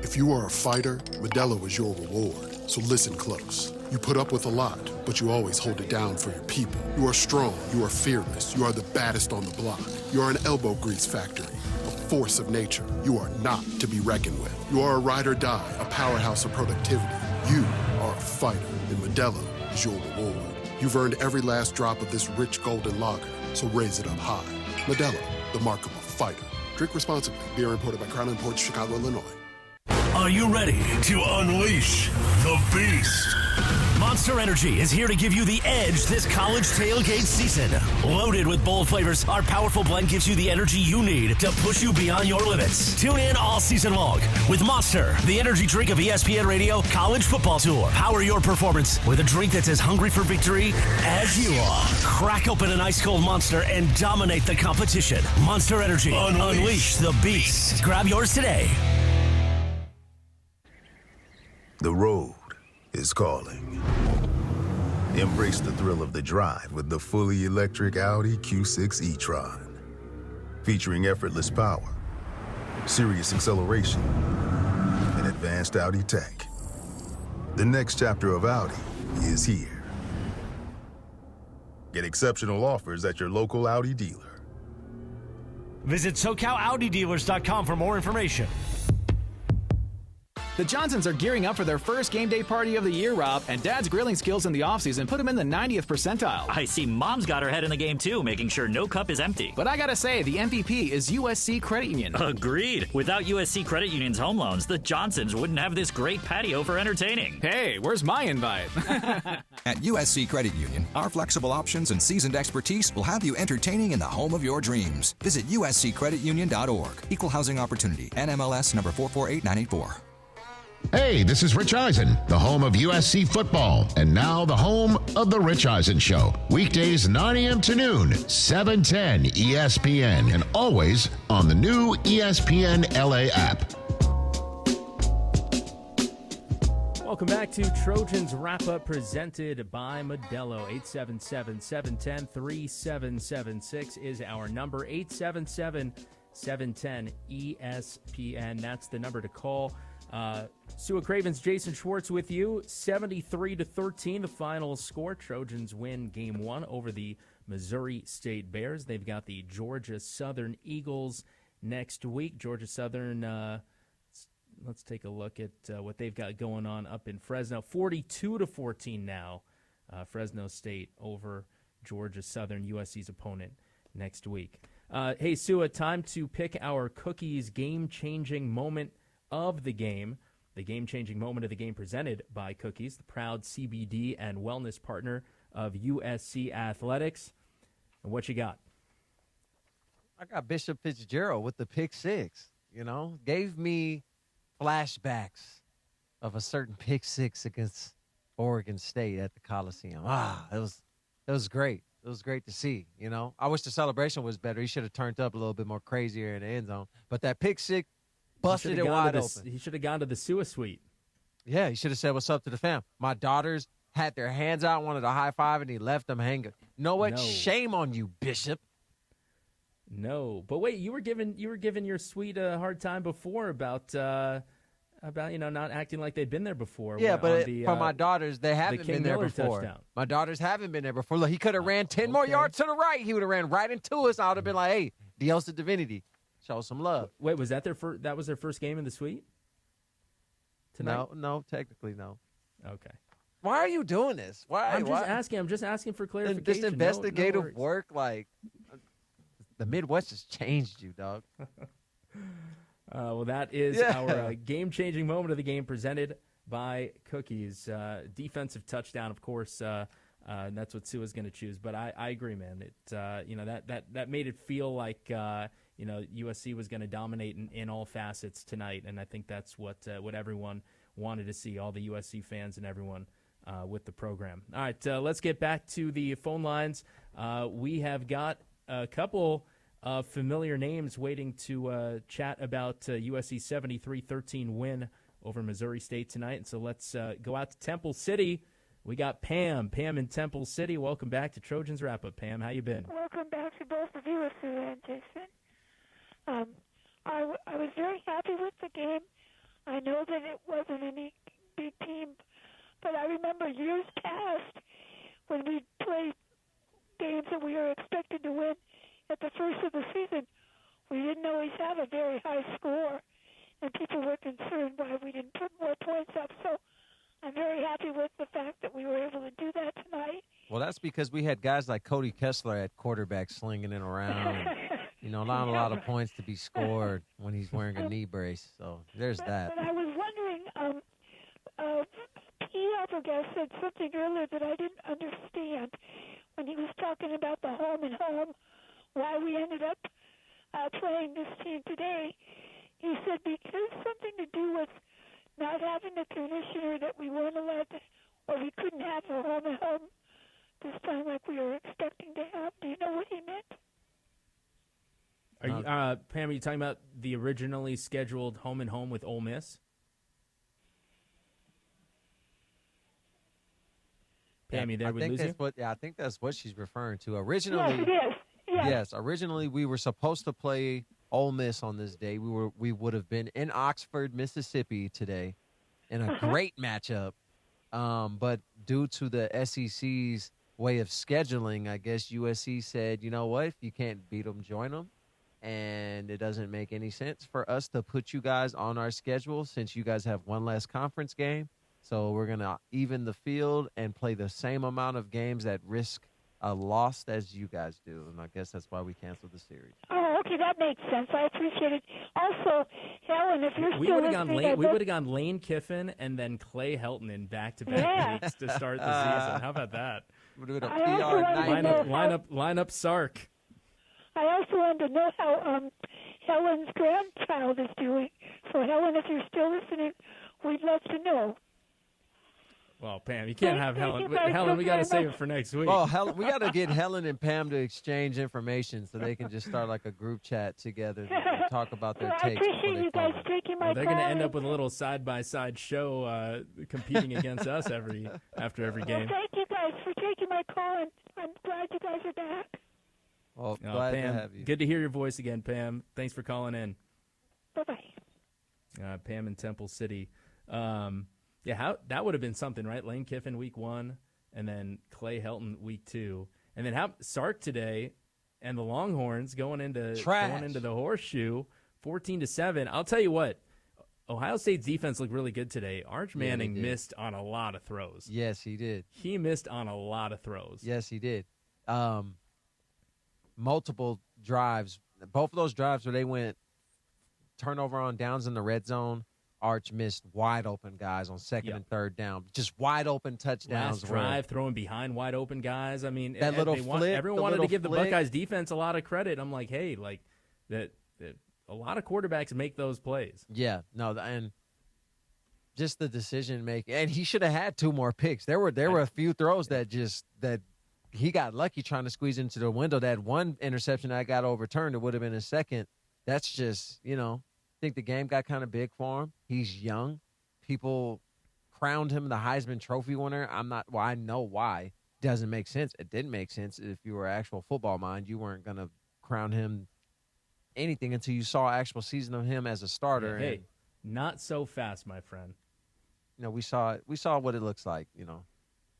If you are a fighter, Modelo is your reward. So listen close. You put up with a lot, but you always hold it down for your people. You are strong. You are fearless. You are the baddest on the block. You are an elbow grease factory, a force of nature. You are not to be reckoned with. You are a ride or die, a powerhouse of productivity. You are a fighter, and Modelo is your reward. You've earned every last drop of this rich golden lager, so raise it up high. Modelo, the mark of a fighter. Drink responsibly. Beer imported by Crown Imports, Chicago, Illinois. Are you ready to unleash the beast? Monster Energy is here to give you the edge this college tailgate season. Loaded with bold flavors, our powerful blend gives you the energy you need to push you beyond your limits. Tune in all season long with Monster, the energy drink of ESPN Radio College Football Tour. Power your performance with a drink that's as hungry for victory as you are. Crack open an ice-cold Monster and dominate the competition. Monster Energy. Unleash the beast. Grab yours today. The road is calling. Embrace the thrill of the drive with the fully electric Audi Q6 e-tron. Featuring effortless power, serious acceleration, and advanced Audi tech. The next chapter of Audi is here. Get exceptional offers at your local Audi dealer. Visit SoCalAudiDealers.com for more information. The Johnsons are gearing up for their first game day party of the year, Rob, and Dad's grilling skills in the offseason put him in the 90th percentile. I see Mom's got her head in the game, too, making sure no cup is empty. But I gotta say, the MVP is USC Credit Union. Agreed. Without USC Credit Union's home loans, the Johnsons wouldn't have this great patio for entertaining. Hey, where's my invite? At USC Credit Union, our flexible options and seasoned expertise will have you entertaining in the home of your dreams. Visit usccreditunion.org. Equal housing opportunity. NMLS number 448984. Hey, this is Rich Eisen, the home of USC football, and now the home of The Rich Eisen Show. Weekdays 9 a.m. to noon, 710 ESPN, and always on the new ESPN LA app. Welcome back to Trojans Wrap-Up presented by Modelo. 877-710-3776 is our number. 877-710-ESPN. That's the number to call. Sua Craven's Jason Schwartz with you. 73-13, the final score. Trojans win Game 1 over the Missouri State Bears. They've got the Georgia Southern Eagles next week. Georgia Southern, let's take a look at what they've got going on up in Fresno. 42-14 now. Fresno State over Georgia Southern, USC's opponent next week. Hey, Sua, time to pick our Cookies game-changing moment of the game. The game-changing moment of the game presented by Cookies, the proud CBD and wellness partner of USC Athletics. And what you got? I got Bishop Fitzgerald with the pick six, gave me flashbacks of a certain pick six against Oregon State at the Coliseum. It was great. It was great to see, I wish the celebration was better. He should have turned up a little bit more crazier in the end zone. But that pick six busted it wide open. He should have gone to the Sua Suite. Yeah, he should have said what's up to the fam. My daughters had their hands out, wanted a high five, and he left them hanging. You know what? No. Shame on you, Bishop. No, but wait, you were giving your suite a hard time before about not acting like they'd been there before. Yeah, but for my daughters, they haven't been there before. Touchdown. My daughters haven't been there before. Look, he could have ran 10 more yards to the right. He would have ran right into us. I would have been like, hey, Dios to Divinity, show some love. Wait, was that that was their first game in the suite tonight? No, technically no. Okay. Why are you doing this? I'm just asking for clarification. This investigative work, like the Midwest has changed you, dog. Well, that is our game-changing moment of the game presented by Cookies. Defensive touchdown, of course. That's what Sua's going to choose. But I agree, man. It that made it feel like USC was going to dominate in all facets tonight, and I think that's what everyone wanted to see. All the USC fans and everyone with the program. All right, let's get back to the phone lines. We have got a couple familiar names waiting to chat about USC's 73-13 win over Missouri State tonight. And so let's go out to Temple City. We got Pam. Pam in Temple City. Welcome back to Trojans Wrap-Up. Pam, how you been? Welcome back to both of you, Sue and Jason. I was very happy with the game. I know that it wasn't any big team, but I remember years past when we played games that we were expected to win at the first of the season, we didn't always have a very high score, and people were concerned why we didn't put more points up. So I'm very happy with the fact that we were able to do that tonight. Well, that's because we had guys like Cody Kessler at quarterback slinging it around. And, not a lot of points to be scored when he's wearing a knee brace. So there's that. But I was wondering, Pete Albergast said something earlier that I didn't understand when he was talking about the home and home, why we ended up playing this team today. He said because something to do with not having the commissioner that we weren't allowed to, or we couldn't have a home and home this time like we were expecting to have. Do you know what he meant? Are you, Pam, are you talking about the originally scheduled home and home with Ole Miss? Pam, you there? We lose you? I think that's what she's referring to. Originally, yes, originally we were supposed to play Ole Miss on this day. We would have been in Oxford, Mississippi today in a great matchup. But due to the SEC's way of scheduling, I guess USC said, you know what, if you can't beat them, join them. And it doesn't make any sense for us to put you guys on our schedule since you guys have one less conference game. So we're going to even the field and play the same amount of games that risk a loss as you guys do. And I guess that's why we canceled the series. Oh, okay, that makes sense. I appreciate it. Also, Helen, if you're still listening, we would have gone Lane Kiffin and then Clay Helton in back-to-back weeks to start the season. How about that? We're doing a PR line up Sark. I also wanted to know how Helen's grandchild is doing. So, Helen, if you're still listening, we'd love to know. Well, Pam, you can't have Helen. Helen, we got to save it for next week. Well, Helen, we got to get Helen and Pam to exchange information so they can just start like a group chat together and talk about their takes. I appreciate you guys taking my call. They're going to end up with a little side-by-side show competing against us after every game. Well, thank you guys for taking my call, and I'm glad you guys are back. Well, glad Pam, to have you. Good to hear your voice again, Pam. Thanks for calling in. Bye-bye. Pam in Temple City. That would have been something, right? Lane Kiffin week 1, and then Clay Helton week 2, and then Sark today, and the Longhorns going into the Horseshoe, 14-7. I'll tell you what, Ohio State's defense looked really good today. Arch Manning missed on a lot of throws. Yes, he did. He missed on a lot of throws. Yes, he did. Multiple drives. Both of those drives where they went turnover on downs in the red zone, Arch missed wide open guys on second and third down. Just wide open touchdowns. Last drive, throwing behind wide open guys. I mean, everyone wanted to give the Buckeyes defense a lot of credit. I'm like, hey, that a lot of quarterbacks make those plays. Yeah, no, and just the decision making. And he should have had 2 more picks. There were a few throws that he got lucky trying to squeeze into the window. That one interception that got overturned, it would have been a second. That's just, I think the game got kind of big for him. He's young. People crowned him the Heisman Trophy winner. I know why. Doesn't make sense. It didn't make sense. If you were an actual football mind, you weren't going to crown him anything until you saw actual season of him as a starter. Yeah, hey, not so fast, my friend. We saw what it looks like,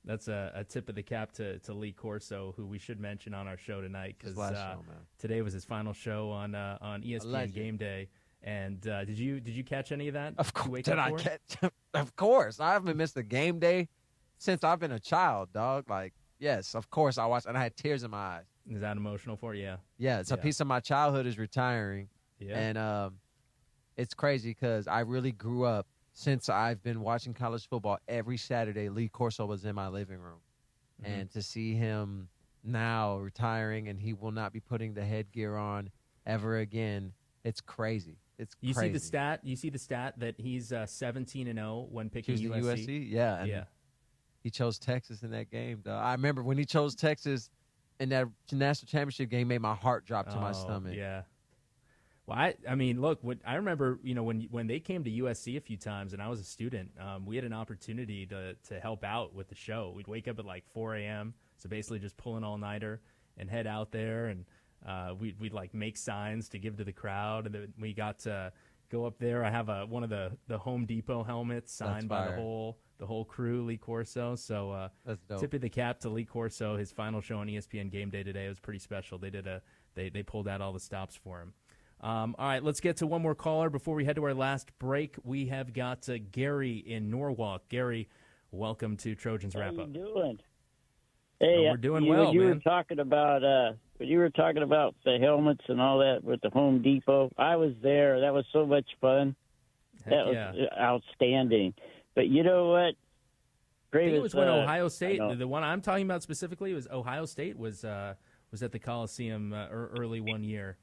That's a tip of the cap to Lee Corso, who we should mention on our show tonight, because today was his final show on ESPN Game Day. And did you catch any of that? Of course, of course. I haven't missed a game day since I've been a child, dog. Like, yes, of course I watched, and I had tears in my eyes. Is that emotional for you? Yeah, it's a piece of my childhood is retiring. Yeah, and it's crazy because I really grew up since I've been watching college football every Saturday. Lee Corso was in my living room, and to see him now retiring, and he will not be putting the headgear on ever again. It's crazy. It's crazy. You see the stat that he's 17-0 when picking USC. Yeah, and he chose Texas in that game. Though I remember when he chose Texas in that national championship game, made my heart drop to my stomach. Yeah. Well, I mean, look, I remember, when they came to USC a few times, and I was a student, we had an opportunity to help out with the show. We'd wake up at like 4 a.m., so basically just pull an all-nighter and head out there, and we'd like make signs to give to the crowd, and then we got to go up there. I have one of the Home Depot helmets signed by the whole crew, Lee Corso. So tip of the cap to Lee Corso. His final show on ESPN Game Day today was pretty special. They pulled out all the stops for him. All right, let's get to one more caller before we head to our last break. We have got Gary in Norwalk. Gary, welcome to Trojans Wrap Up. How you doing? Hey, we're doing well, when you man. were talking about the helmets and all that with the Home Depot, I was there. That was so much fun. That was outstanding. But you know what? I think it was when Ohio State, the one I'm talking about specifically, was Ohio State was at the Coliseum early one year.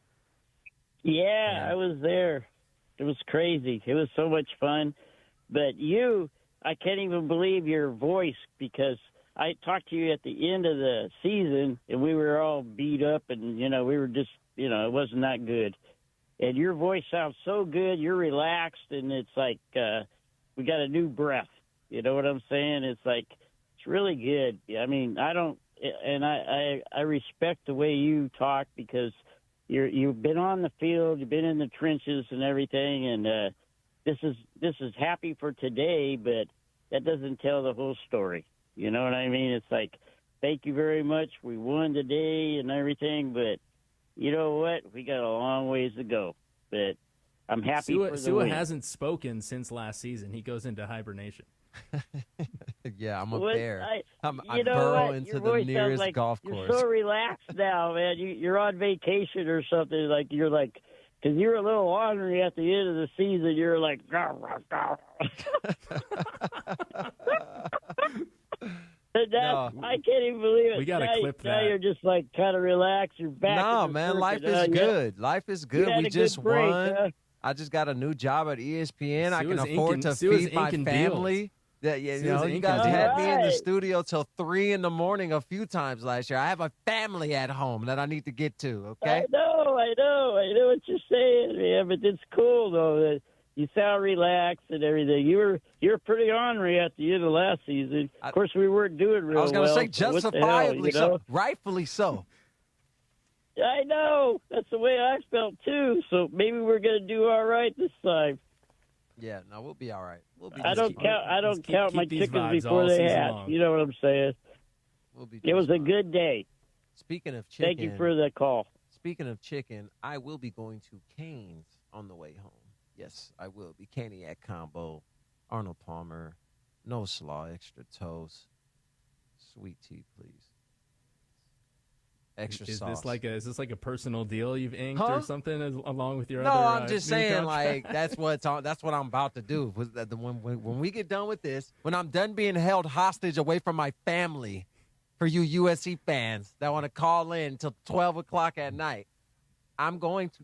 Yeah, I was there. It was crazy. It was so much fun. But I can't even believe your voice, because I talked to you at the end of the season, and we were all beat up, and, we were just, it wasn't that good. And your voice sounds so good. You're relaxed, and it's like we got a new breath. You know what I'm saying? It's like it's really good. I mean, I respect the way you talk, because you've been on the field, you've been in the trenches and everything, and this is happy for today, but that doesn't tell the whole story. You know what I mean? It's like, thank you very much. We won today and everything, but you know what? We got a long ways to go. But I'm happy for the Sua win. hasn't spoken since last season. He goes into hibernation. Yeah, I'm a bear. I you know burrow what? into Your the voice nearest sounds like golf course. You're so relaxed now, man. You're on vacation or something. Like you're like, because you're a little ornery at the end of the season. You're like, I can't even believe it. We got to clip that. Now you're just like kind of relaxed. You're back. No, man, life is good. Life is good. We just break, won. huh? I just got a new job at ESPN. I can Sua's afford to feed my family. That, you guys had me in the studio till 3 a.m. a few times last year. I have a family at home that I need to get to. Okay. I know what you're saying, man. But it's cool though that you sound relaxed and everything. You were pretty ornery at the end of last season. Of course, we weren't doing real well. I was going to say justifiably so, rightfully so. I know. That's the way I felt too. So maybe we're going to do all right this time. Yeah, no, we'll be all right. I don't count my chickens before they hatch. You know what I'm saying? It was a good day. Speaking of chicken, thank you for the call. Speaking of chicken, I will be going to Cane's on the way home. Yes, I will be. Caniac combo, Arnold Palmer, no slaw, extra toast, sweet tea, please. Extra sauce. Is this like a personal deal you've inked or something along with your No, other? I'm just saying, like that's what I'm about to do. When we get done with this, when I'm done being held hostage away from my family, for you USC fans that want to call in until 12 o'clock at night, I'm going to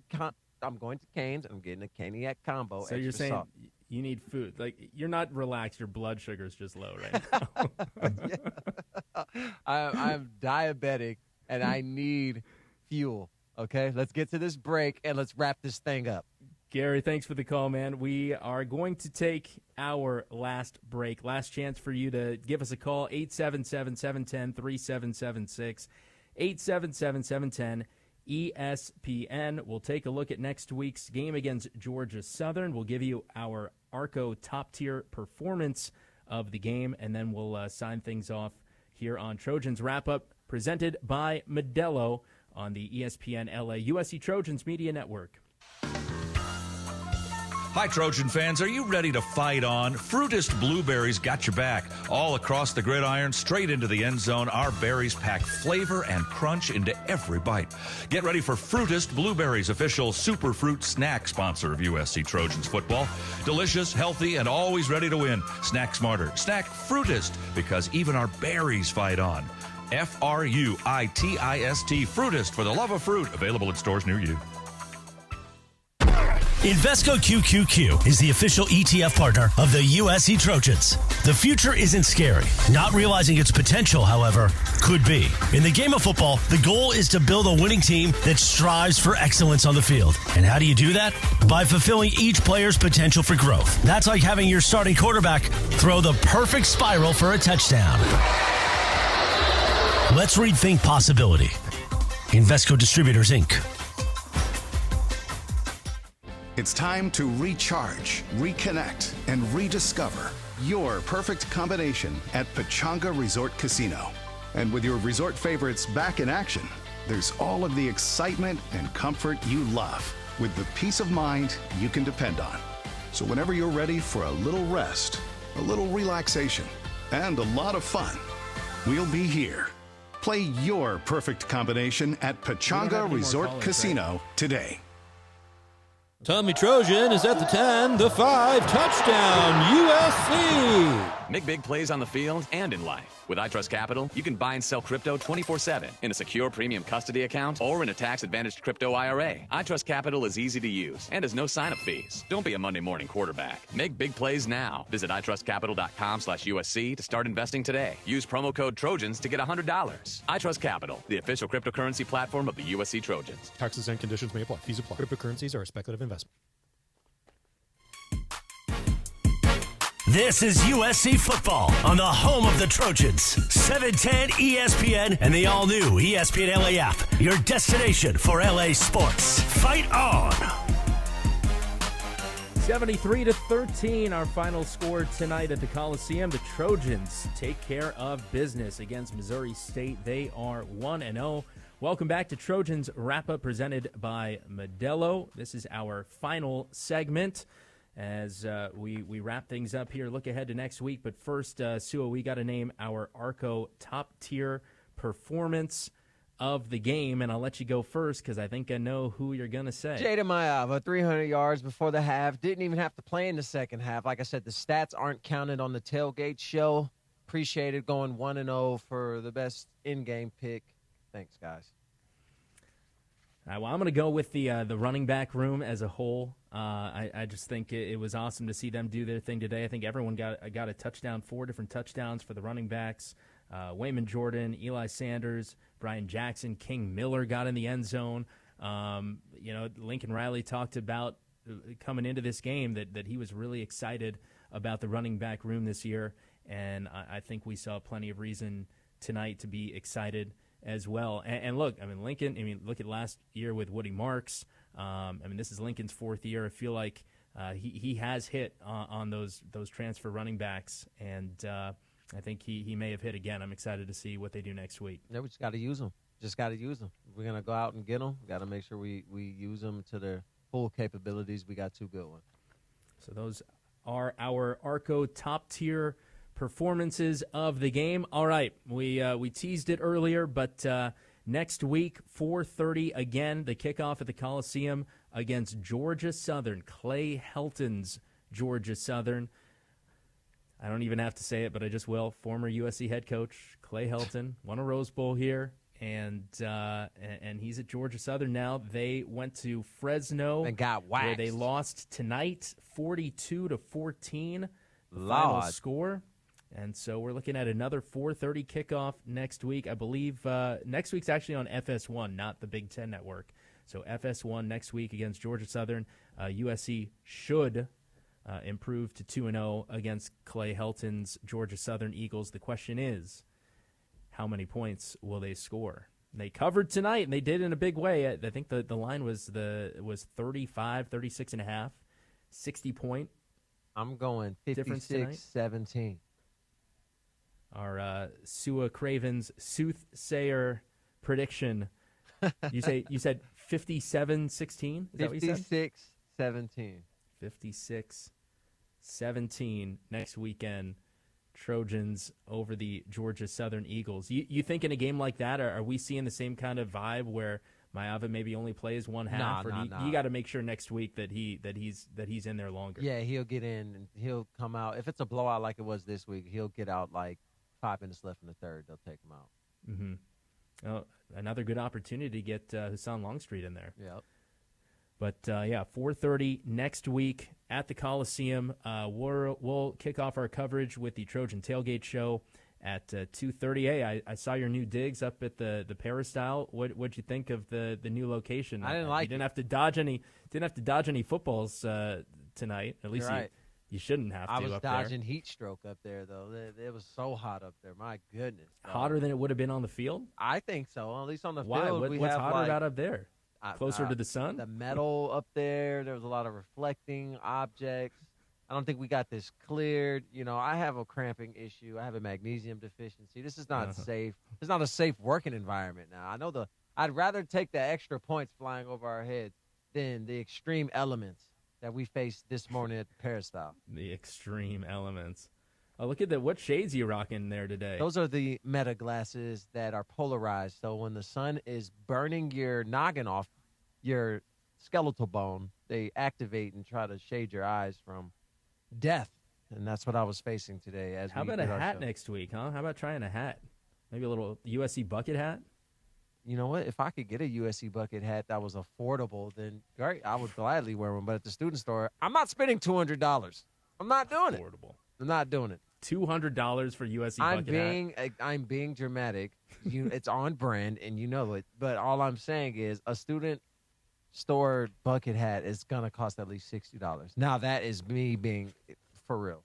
Cane's. I'm getting a Caniac combo. So you're saying you need food? Like you're not relaxed. Your blood sugar's just low right now. I'm diabetic. And I need fuel, okay? Let's get to this break, and let's wrap this thing up. Gary, thanks for the call, man. We are going to take our last break. Last chance for you to give us a call, 877-710-3776, 877-710-ESPN. We'll take a look at next week's game against Georgia Southern. We'll give you our Arco top-tier performance of the game, and then we'll sign things off here on Trojans Wrap-Up, presented by Modelo on the ESPN LA USC Trojans Media Network. Hi, Trojan fans. Are you ready to fight on? Fruitist Blueberries got your back. All across the gridiron, straight into the end zone, our berries pack flavor and crunch into every bite. Get ready for Fruitist Blueberries, official superfruit snack sponsor of USC Trojans football. Delicious, healthy, and always ready to win. Snack smarter. Snack Fruitist, because even our berries fight on. Fruitist, Fruitist, for the love of fruit. Available in stores near you. Invesco QQQ is the official ETF partner of the USC Trojans. The future isn't scary. Not realizing its potential, however, could be. In the game of football, the goal is to build a winning team that strives for excellence on the field. And how do you do that? By fulfilling each player's potential for growth. That's like having your starting quarterback throw the perfect spiral for a touchdown. Let's rethink possibility. Invesco Distributors, Inc. It's time to recharge, reconnect, and rediscover your perfect combination at Pechanga Resort Casino. And with your resort favorites back in action, there's all of the excitement and comfort you love, with the peace of mind you can depend on. So whenever you're ready for a little rest, a little relaxation, and a lot of fun, we'll be here. Play your perfect combination at Pechanga Resort Casino today. Tommy Trojan is at the 10, the 5, touchdown, USC! Make big plays on the field and in life. With iTrust Capital, you can buy and sell crypto 24/7 in a secure premium custody account or in a tax-advantaged crypto IRA. iTrust Capital is easy to use and has no sign-up fees. Don't be a Monday morning quarterback. Make big plays now. Visit itrustcapital.com/USC to start investing today. Use promo code Trojans to get $100. iTrust Capital, the official cryptocurrency platform of the USC Trojans. Taxes and conditions may apply. Fees apply. Cryptocurrencies are a speculative investment. This is USC football on the home of the Trojans. 710 ESPN and the all-new ESPN LA app. Your destination for LA sports. Fight on! 73-13, our final score tonight at the Coliseum. The Trojans take care of business against Missouri State. They are 1-0. Welcome back to Trojans Wrap-Up, presented by Modelo. This is our final segment as we wrap things up here. Look ahead to next week. But first, Sua, we got to name our Arco top-tier performance of the game, and I'll let you go first because I think I know who you're going to say. Jada Mayava, 300 yards before the half. Didn't even have to play in the second half. Like I said, the stats aren't counted on the tailgate show. Appreciated going 1-0 for the best in-game pick. Thanks, guys. All right, well, I'm going to go with the running back room as a whole. I just think it was awesome to see them do their thing today. I think everyone got a touchdown, 4 different touchdowns for the running backs. Wayman Jordan, Eli Sanders, Brian Jackson, King Miller got in the end zone. Lincoln Riley talked about coming into this game that he was really excited about the running back room this year, and I think we saw plenty of reason tonight to be excited as well. And look, Lincoln, look at last year with Woody Marks. This is Lincoln's 4th year. I feel like he has hit on those transfer running backs, and I think he may have hit again. I'm excited to see what they do next week. Yeah, we just got to use them. If we're going to go out and get them, we got to make sure we use them to their full capabilities. We got 2 good ones. So those are our Arco top-tier performances of the game. All right, we teased it earlier, but next week, 4:30 again, the kickoff at the Coliseum against Georgia Southern. Clay Helton's Georgia Southern. I don't even have to say it, but I just will. Former USC head coach Clay Helton won a Rose Bowl here, and he's at Georgia Southern now. They went to Fresno and got waxed, where they lost tonight, 42-14. Final score. And so we're looking at another 4:30 kickoff next week. I believe next week's actually on FS1, not the Big Ten Network. So FS1 next week against Georgia Southern. USC should improve to 2-0 against Clay Helton's Georgia Southern Eagles. The question is, how many points will they score? They covered tonight, and they did in a big way. I think the line was 36.5, 60-point. I'm going 56-17. Our Sua Craven's soothsayer prediction. You said 57-16? Is that what you said? 56-17. 56-17 next weekend. Trojans over the Georgia Southern Eagles. You think in a game like that, are we seeing the same kind of vibe where Maeva maybe only plays one half? You got to make sure next week that he's in there longer. Yeah, he'll get in and he'll come out. If it's a blowout like it was this week, he'll get out like 5 minutes left in the third. They'll take him out. Mm-hmm. Oh, another good opportunity to get Hassan Longstreet in there. Yep. But, 4:30 next week at the Coliseum. We'll kick off our coverage with the Trojan Tailgate Show at 2:30. Hey, I saw your new digs up at the Peristyle. What'd you think of the new location? I didn't like it. You didn't have to dodge any footballs tonight. At least you shouldn't have to. I was up dodging there. Heat stroke up there, though. It was so hot up there. My goodness. Hotter than it would have been on the field? I think so. At least on the Why? field. What's hotter about up there? Closer to the sun? The metal up there. There was a lot of reflecting objects. I don't think we got this cleared. I have a cramping issue. I have a magnesium deficiency. This is not safe. It's not a safe working environment now. I know I'd rather take the extra points flying over our heads than the extreme elements that we faced this morning at the Peristyle. The extreme elements. Oh, look at that. What shades are you rocking there today? Those are the Meta glasses that are polarized. So when the sun is burning your noggin off your skeletal bone, they activate and try to shade your eyes from death. And that's what I was facing today. How about a hat next week, huh? How about trying a hat? Maybe a little USC bucket hat? You know what? If I could get a USC bucket hat that was affordable, then great. I would gladly wear one. But at the student store, I'm not spending $200. I'm not doing it. Affordable. I'm not doing it. $200 for USC bucket hat. I'm being dramatic. It's on brand, and you know it. But all I'm saying is a student store bucket hat is going to cost at least $60. Now, that is me being for real.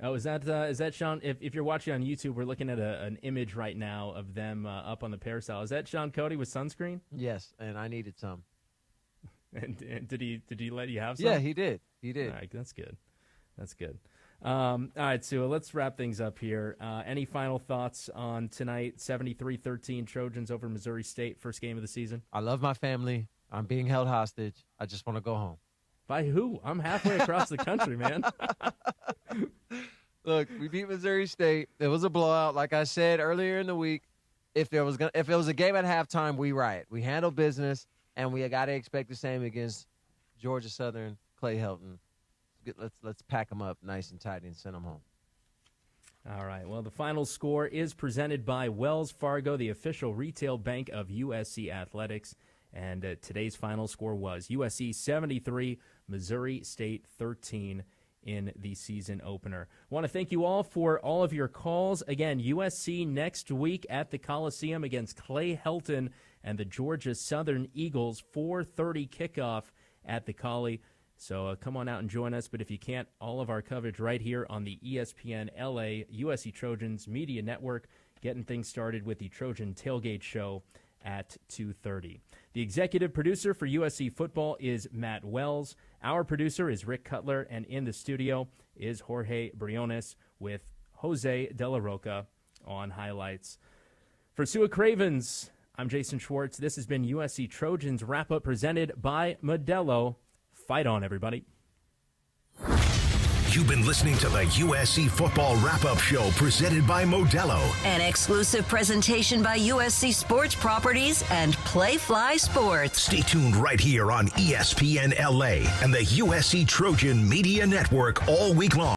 Oh, is that Sean? If you're watching on YouTube, we're looking at an image right now of them up on the Peristyle. Is that Sean Cody with sunscreen? Yes, and I needed some. And did he let you have some? Yeah, he did. He did. All right, that's good. That's good. All right, Sue, let's wrap things up here. Any final thoughts on tonight, 73-13 Trojans over Missouri State, first game of the season? I love my family. I'm being held hostage. I just want to go home. By who? I'm halfway across the country, man. Look, we beat Missouri State. It was a blowout. Like I said earlier in the week, if it was a game at halftime, we riot. We handle business, and we got to expect the same against Georgia Southern, Clay Helton. Let's pack them up nice and tidy and send them home. All right. Well, the final score is presented by Wells Fargo, the official retail bank of USC Athletics. And today's final score was USC 73, Missouri State 13 in the season opener. I want to thank you all for all of your calls. Again, USC next week at the Coliseum against Clay Helton and the Georgia Southern Eagles, 4:30 kickoff at the Collie. So come on out and join us. But if you can't, all of our coverage right here on the ESPN LA USC Trojans Media Network, getting things started with the Trojan Tailgate Show at 2:30. The executive producer for USC football is Matt Wells. Our producer is Rick Cutler, and in the studio is Jorge Briones with Jose De La Roca on highlights. For Sua Cravens, I'm Jason Schwartz. This has been USC Trojans Wrap-Up presented by Modelo. Fight on, everybody. You've been listening to the USC Football Wrap-Up Show presented by Modelo. An exclusive presentation by USC Sports Properties and Playfly Sports. Stay tuned right here on ESPN LA and the USC Trojan Media Network all week long.